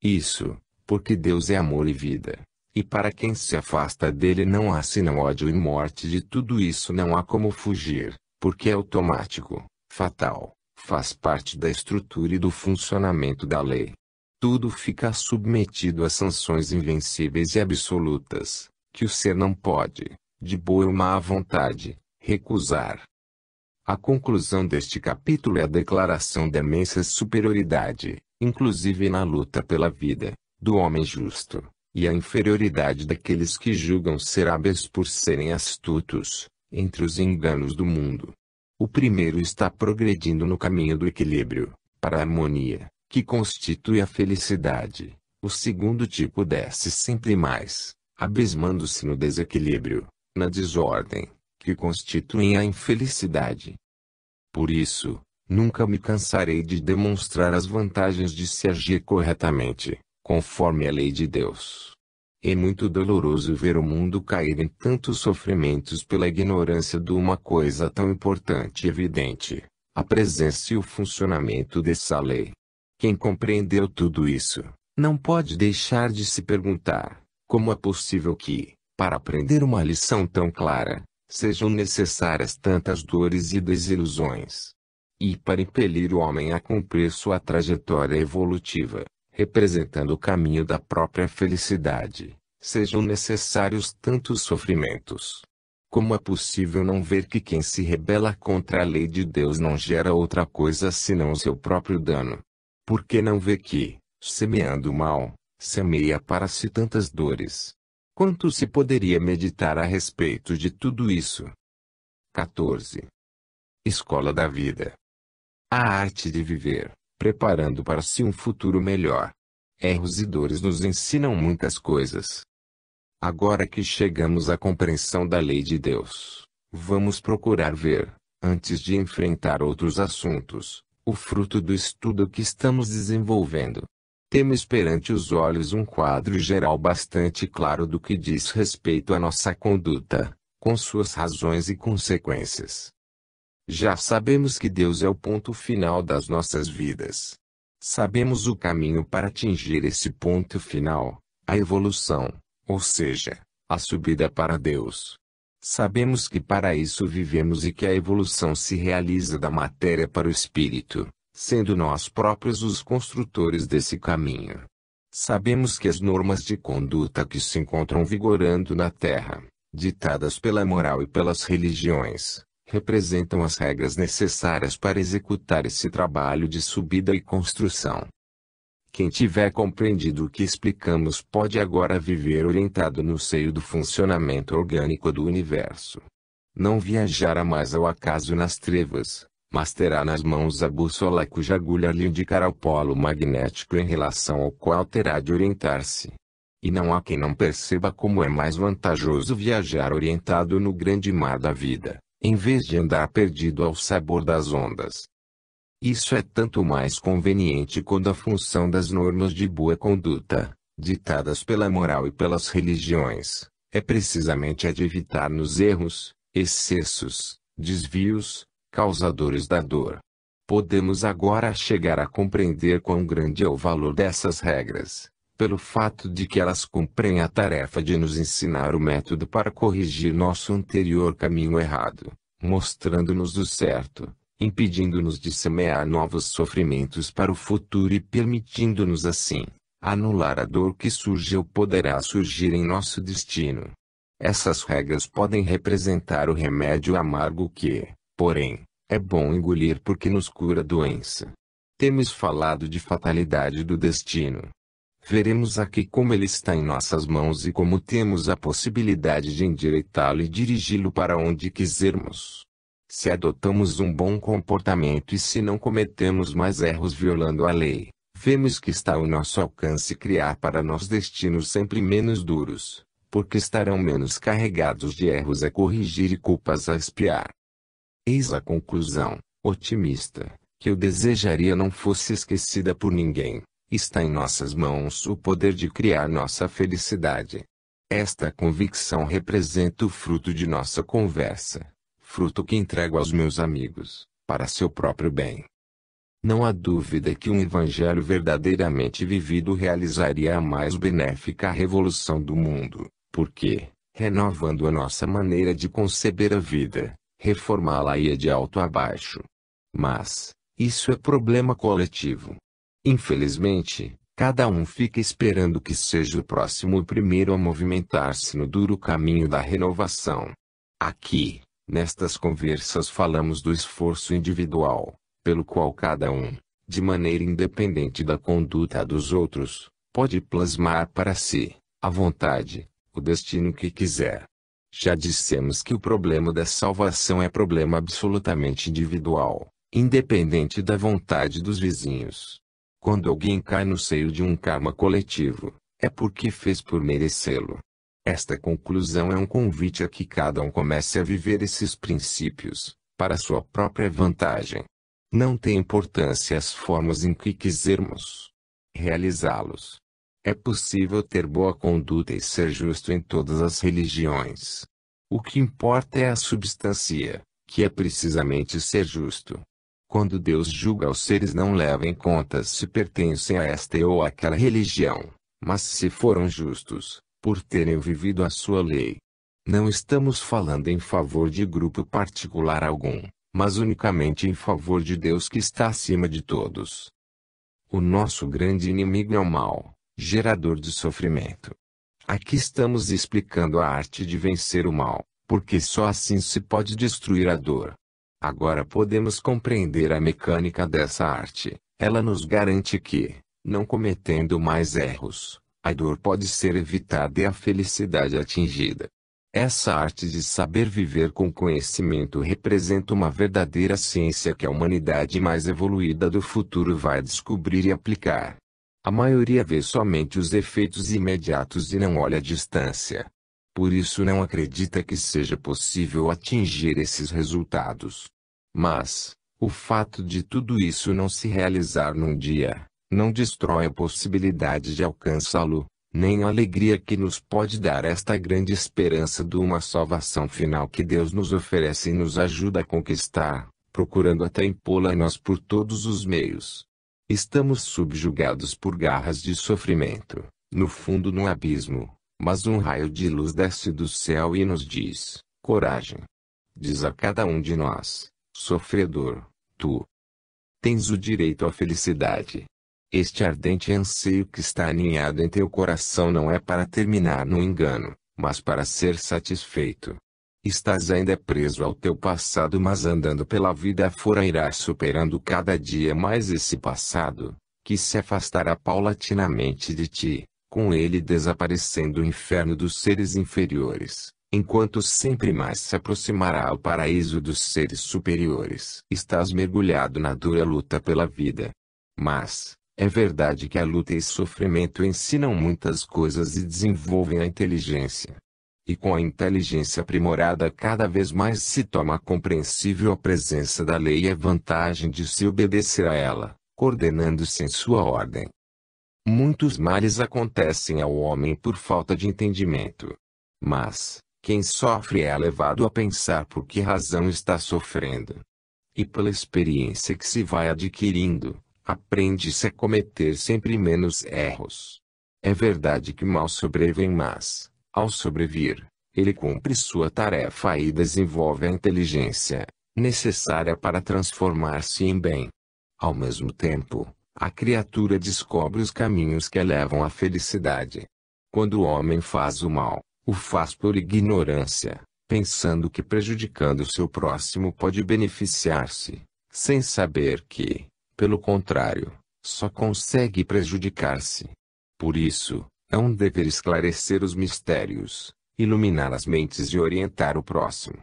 Isso, porque Deus é amor e vida, e para quem se afasta dele não há senão ódio e morte. De tudo isso não há como fugir, porque é automático, fatal, faz parte da estrutura e do funcionamento da lei. Tudo fica submetido a sanções invencíveis e absolutas, que o ser não pode, de boa ou má vontade, recusar. A conclusão deste capítulo é a declaração da imensa superioridade, inclusive na luta pela vida, do homem justo, e a inferioridade daqueles que julgam ser hábeis por serem astutos, entre os enganos do mundo. O primeiro está progredindo no caminho do equilíbrio, para a harmonia, que constitui a felicidade. O segundo tipo desce sempre mais, abismando-se no desequilíbrio, na desordem, que constituem a infelicidade. Por isso, nunca me cansarei de demonstrar as vantagens de se agir corretamente, conforme a lei de Deus. É muito doloroso ver o mundo cair em tantos sofrimentos pela ignorância de uma coisa tão importante e evidente, a presença e o funcionamento dessa lei. Quem compreendeu tudo isso, não pode deixar de se perguntar, como é possível que, para aprender uma lição tão clara, sejam necessárias tantas dores e desilusões. E para impelir o homem a cumprir sua trajetória evolutiva, representando o caminho da própria felicidade, sejam necessários tantos sofrimentos. Como é possível não ver que quem se rebela contra a lei de Deus não gera outra coisa senão o seu próprio dano? Por que não vê que, semeando o mal, semeia para si tantas dores? Quanto se poderia meditar a respeito de tudo isso? 14. Escola da Vida. A arte de viver, preparando para si um futuro melhor. Erros e dores nos ensinam muitas coisas. Agora que chegamos à compreensão da lei de Deus, vamos procurar ver, antes de enfrentar outros assuntos, o fruto do estudo que estamos desenvolvendo. Temos perante os olhos um quadro geral bastante claro do que diz respeito à nossa conduta, com suas razões e consequências. Já sabemos que Deus é o ponto final das nossas vidas. Sabemos o caminho para atingir esse ponto final, a evolução, ou seja, a subida para Deus. Sabemos que para isso vivemos e que a evolução se realiza da matéria para o espírito, sendo nós próprios os construtores desse caminho. Sabemos que as normas de conduta que se encontram vigorando na Terra, ditadas pela moral e pelas religiões, representam as regras necessárias para executar esse trabalho de subida e construção. Quem tiver compreendido o que explicamos pode agora viver orientado no seio do funcionamento orgânico do universo. Não viajará mais ao acaso nas trevas, mas terá nas mãos a bússola cuja agulha lhe indicará o polo magnético em relação ao qual terá de orientar-se. E não há quem não perceba como é mais vantajoso viajar orientado no grande mar da vida, em vez de andar perdido ao sabor das ondas. Isso é tanto mais conveniente quando a função das normas de boa conduta, ditadas pela moral e pelas religiões, é precisamente a de evitar-nos erros, excessos, desvios, causadores da dor. Podemos agora chegar a compreender quão grande é o valor dessas regras, pelo fato de que elas cumprem a tarefa de nos ensinar o método para corrigir nosso anterior caminho errado, mostrando-nos o certo, impedindo-nos de semear novos sofrimentos para o futuro e permitindo-nos assim anular a dor que surge ou poderá surgir em nosso destino. Essas regras podem representar o remédio amargo que, porém, é bom engolir porque nos cura a doença. Temos falado de fatalidade do destino. Veremos aqui como ele está em nossas mãos e como temos a possibilidade de endireitá-lo e dirigi-lo para onde quisermos. Se adotamos um bom comportamento e se não cometemos mais erros violando a lei, vemos que está ao nosso alcance criar para nós destinos sempre menos duros, porque estarão menos carregados de erros a corrigir e culpas a expiar. Eis a conclusão, otimista, que eu desejaria não fosse esquecida por ninguém. Está em nossas mãos o poder de criar nossa felicidade. Esta convicção representa o fruto de nossa conversa, fruto que entrego aos meus amigos, para seu próprio bem. Não há dúvida que um evangelho verdadeiramente vivido realizaria a mais benéfica revolução do mundo, porque, renovando a nossa maneira de conceber a vida, reformá-la-ia de alto a baixo. Mas, isso é problema coletivo. Infelizmente, cada um fica esperando que seja o próximo o primeiro a movimentar-se no duro caminho da renovação. Aqui, nestas conversas falamos do esforço individual, pelo qual cada um, de maneira independente da conduta dos outros, pode plasmar para si, à vontade, o destino que quiser. Já dissemos que o problema da salvação é problema absolutamente individual, independente da vontade dos vizinhos. Quando alguém cai no seio de um karma coletivo, é porque fez por merecê-lo. Esta conclusão é um convite a que cada um comece a viver esses princípios, para sua própria vantagem. Não tem importância as formas em que quisermos realizá-los. É possível ter boa conduta e ser justo em todas as religiões. O que importa é a substância, que é precisamente ser justo. Quando Deus julga os seres não leva em conta se pertencem a esta ou aquela religião, mas se foram justos, por terem vivido a sua lei. Não estamos falando em favor de grupo particular algum, mas unicamente em favor de Deus que está acima de todos. O nosso grande inimigo é o mal, gerador de sofrimento. Aqui estamos explicando a arte de vencer o mal, porque só assim se pode destruir a dor. Agora podemos compreender a mecânica dessa arte. Ela nos garante que, não cometendo mais erros, a dor pode ser evitada e a felicidade atingida. Essa arte de saber viver com conhecimento representa uma verdadeira ciência que a humanidade mais evoluída do futuro vai descobrir e aplicar. A maioria vê somente os efeitos imediatos e não olha a distância. Por isso não acredita que seja possível atingir esses resultados. Mas, o fato de tudo isso não se realizar num dia, não destrói a possibilidade de alcançá-lo, nem a alegria que nos pode dar esta grande esperança de uma salvação final que Deus nos oferece e nos ajuda a conquistar, procurando até impô-la em nós por todos os meios. Estamos subjugados por garras de sofrimento, no fundo no abismo, mas um raio de luz desce do céu e nos diz: coragem. Diz a cada um de nós: sofredor, tu tens o direito à felicidade. Este ardente anseio que está aninhado em teu coração não é para terminar no engano, mas para ser satisfeito. Estás ainda preso ao teu passado, mas andando pela vida afora irás superando cada dia mais esse passado, que se afastará paulatinamente de ti, com ele desaparecendo o inferno dos seres inferiores, enquanto sempre mais se aproximará ao paraíso dos seres superiores. Estás mergulhado na dura luta pela vida. Mas, é verdade que a luta e sofrimento ensinam muitas coisas e desenvolvem a inteligência. E com a inteligência aprimorada cada vez mais se toma compreensível a presença da lei e a vantagem de se obedecer a ela, coordenando-se em sua ordem. Muitos males acontecem ao homem por falta de entendimento. Mas, quem sofre é levado a pensar por que razão está sofrendo. E pela experiência que se vai adquirindo, aprende-se a cometer sempre menos erros. É verdade que mal sobrevém, mas, ao sobrevir, Ele cumpre sua tarefa e desenvolve a inteligência necessária para transformar-se em bem. Ao mesmo tempo, a criatura descobre os caminhos que levam à felicidade. Quando o homem faz o mal, o faz por ignorância, pensando que prejudicando seu próximo pode beneficiar-se, sem saber que, pelo contrário, só consegue prejudicar-se. Por isso, é um dever esclarecer os mistérios, iluminar as mentes e orientar o próximo.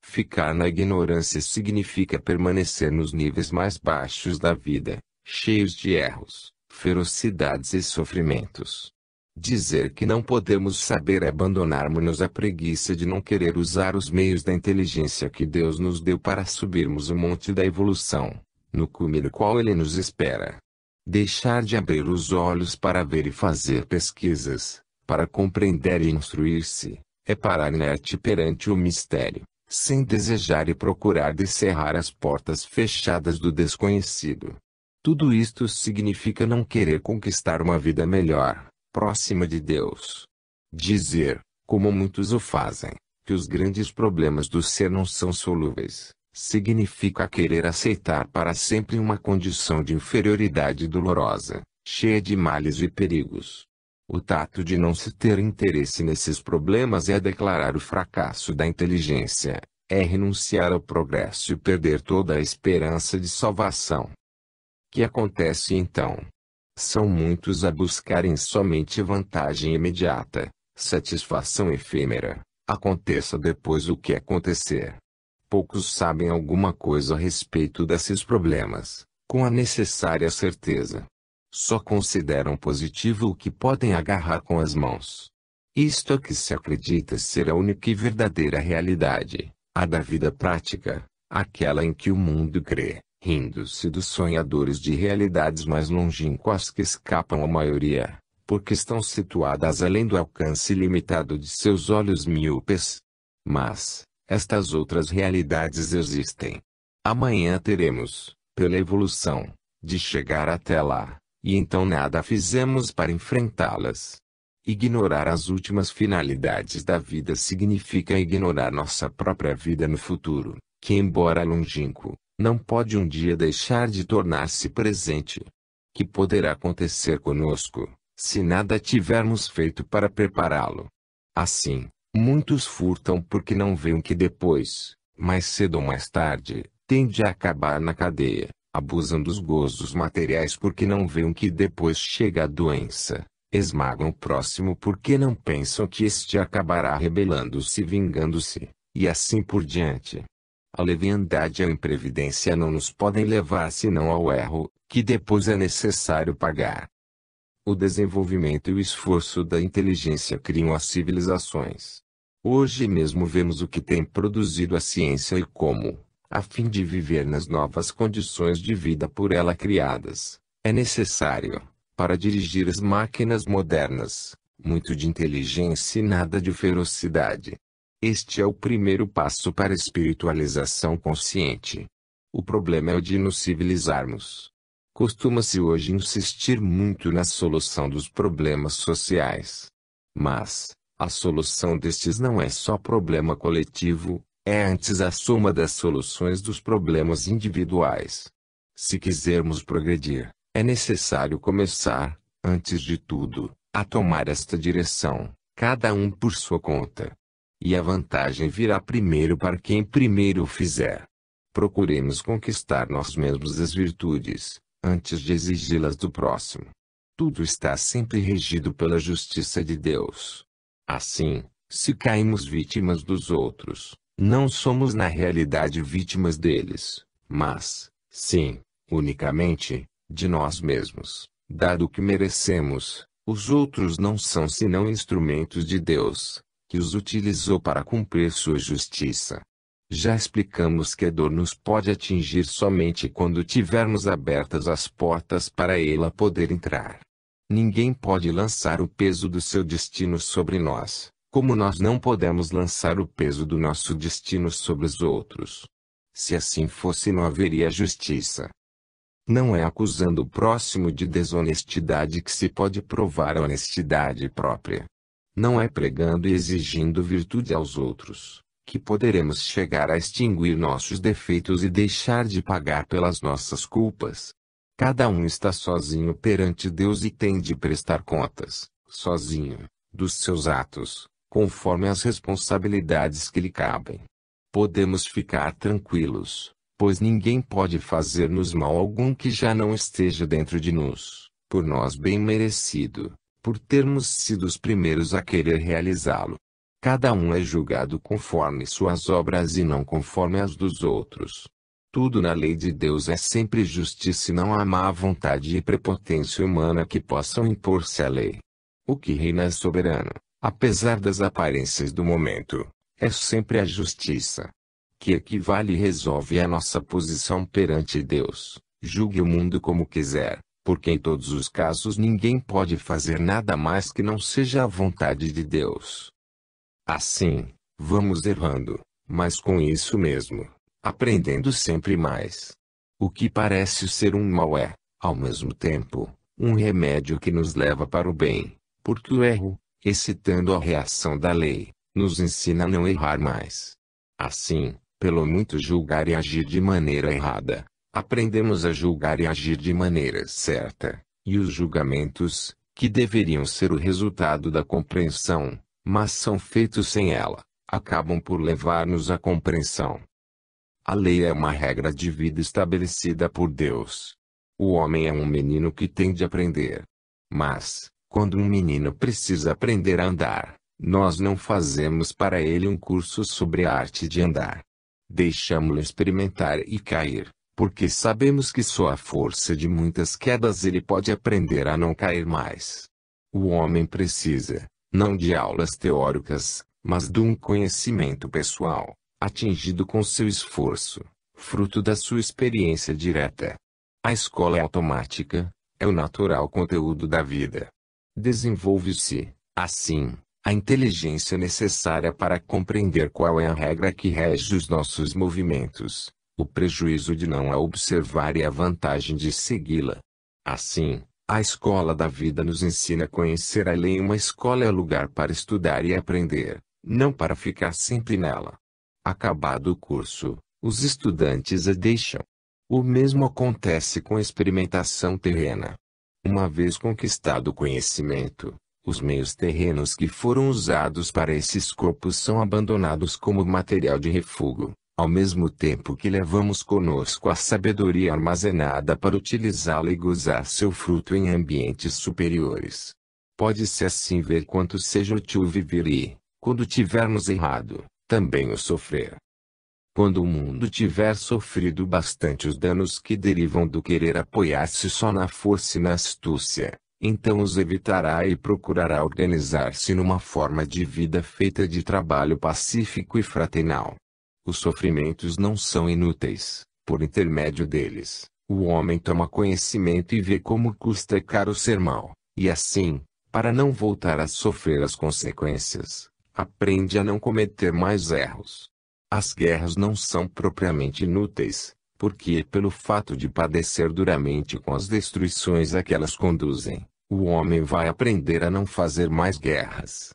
Ficar na ignorância significa permanecer nos níveis mais baixos da vida, cheios de erros, ferocidades e sofrimentos. Dizer que não podemos saber é abandonarmos-nos à preguiça de não querer usar os meios da inteligência que Deus nos deu para subirmos o monte da evolução, no cume do qual Ele nos espera. Deixar de abrir os olhos para ver e fazer pesquisas, para compreender e instruir-se, é parar inerte perante o mistério, sem desejar e procurar descerrar as portas fechadas do desconhecido. Tudo isto significa não querer conquistar uma vida melhor, próxima de Deus. Dizer, como muitos o fazem, que os grandes problemas do ser não são solúveis, significa querer aceitar para sempre uma condição de inferioridade dolorosa, cheia de males e perigos. O tato de não se ter interesse nesses problemas é declarar o fracasso da inteligência, é renunciar ao progresso e perder toda a esperança de salvação. Que acontece então? São muitos a buscarem somente vantagem imediata, satisfação efêmera, aconteça depois o que acontecer. Poucos sabem alguma coisa a respeito desses problemas, com a necessária certeza. Só consideram positivo o que podem agarrar com as mãos. Isto é que se acredita ser a única e verdadeira realidade, a da vida prática, aquela em que o mundo crê, rindo-se dos sonhadores de realidades mais longínquas que escapam à maioria, porque estão situadas além do alcance limitado de seus olhos míopes. Mas, estas outras realidades existem. Amanhã teremos, pela evolução, de chegar até lá, e então nada fizemos para enfrentá-las. Ignorar as últimas finalidades da vida significa ignorar nossa própria vida no futuro, que embora longínquo, não pode um dia deixar de tornar-se presente. Que poderá acontecer conosco, se nada tivermos feito para prepará-lo? Assim, muitos furtam porque não veem que depois, mais cedo ou mais tarde, tende a acabar na cadeia. Abusam dos gozos materiais porque não veem que depois chega a doença. Esmagam o próximo porque não pensam que este acabará rebelando-se e vingando-se, e assim por diante. A leviandade e a imprevidência não nos podem levar senão ao erro, que depois é necessário pagar. O desenvolvimento e o esforço da inteligência criam as civilizações. Hoje mesmo vemos o que tem produzido a ciência e como, a fim de viver nas novas condições de vida por ela criadas, é necessário, para dirigir as máquinas modernas, muito de inteligência e nada de ferocidade. Este é o primeiro passo para a espiritualização consciente. O problema é o de nos civilizarmos. Costuma-se hoje insistir muito na solução dos problemas sociais. Mas, a solução destes não é só problema coletivo, é antes a soma das soluções dos problemas individuais. Se quisermos progredir, é necessário começar, antes de tudo, a tomar esta direção, cada um por sua conta. E a vantagem virá primeiro para quem primeiro o fizer. Procuremos conquistar nós mesmos as virtudes, antes de exigi-las do próximo. Tudo está sempre regido pela justiça de Deus. Assim, se caímos vítimas dos outros, não somos na realidade vítimas deles, mas, sim, unicamente, de nós mesmos, dado que merecemos. Os outros não são senão instrumentos de Deus, que os utilizou para cumprir sua justiça. Já explicamos que a dor nos pode atingir somente quando tivermos abertas as portas para ela poder entrar. Ninguém pode lançar o peso do seu destino sobre nós, como nós não podemos lançar o peso do nosso destino sobre os outros. Se assim fosse, não haveria justiça. Não é acusando o próximo de desonestidade que se pode provar a honestidade própria. Não é pregando e exigindo virtude aos outros que poderemos chegar a extinguir nossos defeitos e deixar de pagar pelas nossas culpas. Cada um está sozinho perante Deus e tem de prestar contas, sozinho, dos seus atos, conforme as responsabilidades que lhe cabem. Podemos ficar tranquilos, pois ninguém pode fazer-nos mal algum que já não esteja dentro de nós, por nós bem merecido, por termos sido os primeiros a querer realizá-lo. Cada um é julgado conforme suas obras e não conforme as dos outros. Tudo na lei de Deus é sempre justiça e não há má vontade e prepotência humana que possam impor-se à lei. O que reina é soberano, apesar das aparências do momento, é sempre a justiça, que equivale e resolve a nossa posição perante Deus. Julgue o mundo como quiser, porque em todos os casos ninguém pode fazer nada mais que não seja a vontade de Deus. Assim, vamos errando, mas com isso mesmo, aprendendo sempre mais. O que parece ser um mal é, ao mesmo tempo, um remédio que nos leva para o bem, porque o erro, excitando a reação da lei, nos ensina a não errar mais. Assim, pelo muito julgar e agir de maneira errada, aprendemos a julgar e agir de maneira certa, e os julgamentos, que deveriam ser o resultado da compreensão, mas são feitos sem ela, acabam por levar-nos à compreensão. A lei é uma regra de vida estabelecida por Deus. O homem é um menino que tem de aprender. Mas, quando um menino precisa aprender a andar, nós não fazemos para ele um curso sobre a arte de andar. Deixamo-lo experimentar e cair, porque sabemos que só à força de muitas quedas ele pode aprender a não cair mais. O homem precisa, não de aulas teóricas, mas de um conhecimento pessoal, atingido com seu esforço, fruto da sua experiência direta. A escola é automática, é o natural conteúdo da vida. Desenvolve-se, assim, a inteligência necessária para compreender qual é a regra que rege os nossos movimentos, o prejuízo de não a observar e a vantagem de segui-la. Assim, a escola da vida nos ensina a conhecer a lei. Uma escola é lugar para estudar e aprender, não para ficar sempre nela. Acabado o curso, os estudantes a deixam. O mesmo acontece com a experimentação terrena. Uma vez conquistado o conhecimento, os meios terrenos que foram usados para esses corpos são abandonados como material de refúgio, ao mesmo tempo que levamos conosco a sabedoria armazenada para utilizá-la e gozar seu fruto em ambientes superiores. Pode-se assim ver quanto seja útil viver e, quando tivermos errado, também o sofrer. Quando o mundo tiver sofrido bastante os danos que derivam do querer apoiar-se só na força e na astúcia, então os evitará e procurará organizar-se numa forma de vida feita de trabalho pacífico e fraternal. Os sofrimentos não são inúteis. Por intermédio deles, o homem toma conhecimento e vê como custa caro ser mau, e assim, para não voltar a sofrer as consequências, aprende a não cometer mais erros. As guerras não são propriamente inúteis, porque pelo fato de padecer duramente com as destruições a que elas conduzem, o homem vai aprender a não fazer mais guerras.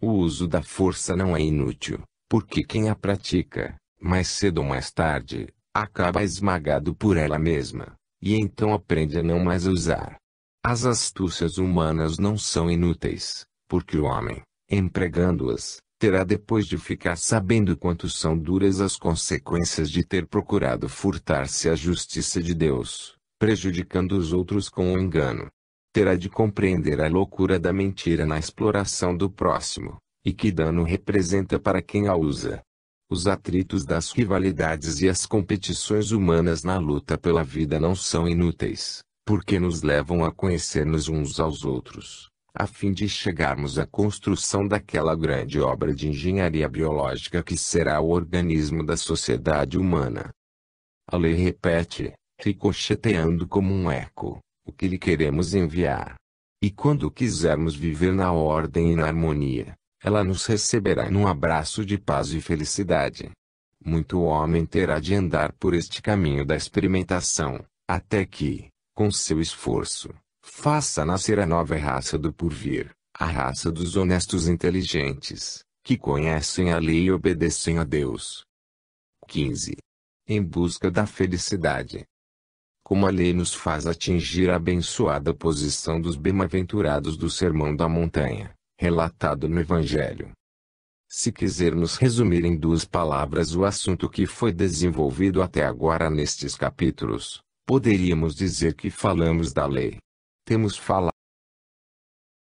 O uso da força não é inútil, porque quem a pratica, mais cedo ou mais tarde, acaba esmagado por ela mesma, e então aprende a não mais usar. As astúcias humanas não são inúteis, porque o homem, empregando-as, terá depois de ficar sabendo quanto são duras as consequências de ter procurado furtar-se à justiça de Deus, prejudicando os outros com o engano. Terá de compreender a loucura da mentira na exploração do próximo, e que dano representa para quem a usa. Os atritos das rivalidades e as competições humanas na luta pela vida não são inúteis, porque nos levam a conhecer-nos uns aos outros, a fim de chegarmos à construção daquela grande obra de engenharia biológica que será o organismo da sociedade humana. A lei repete, ricocheteando como um eco, o que lhe queremos enviar. E quando quisermos viver na ordem e na harmonia, ela nos receberá num abraço de paz e felicidade. Muito homem terá de andar por este caminho da experimentação, até que, com seu esforço, faça nascer a nova raça do porvir, A raça dos honestos inteligentes, que conhecem a lei e obedecem a Deus. 15. Em busca da felicidade. Como a lei nos faz atingir a abençoada posição dos bem-aventurados do Sermão da Montanha, relatado no Evangelho. Se quisermos resumir em 2 palavras o assunto que foi desenvolvido até agora nestes capítulos, poderíamos dizer que falamos da lei. Temos falado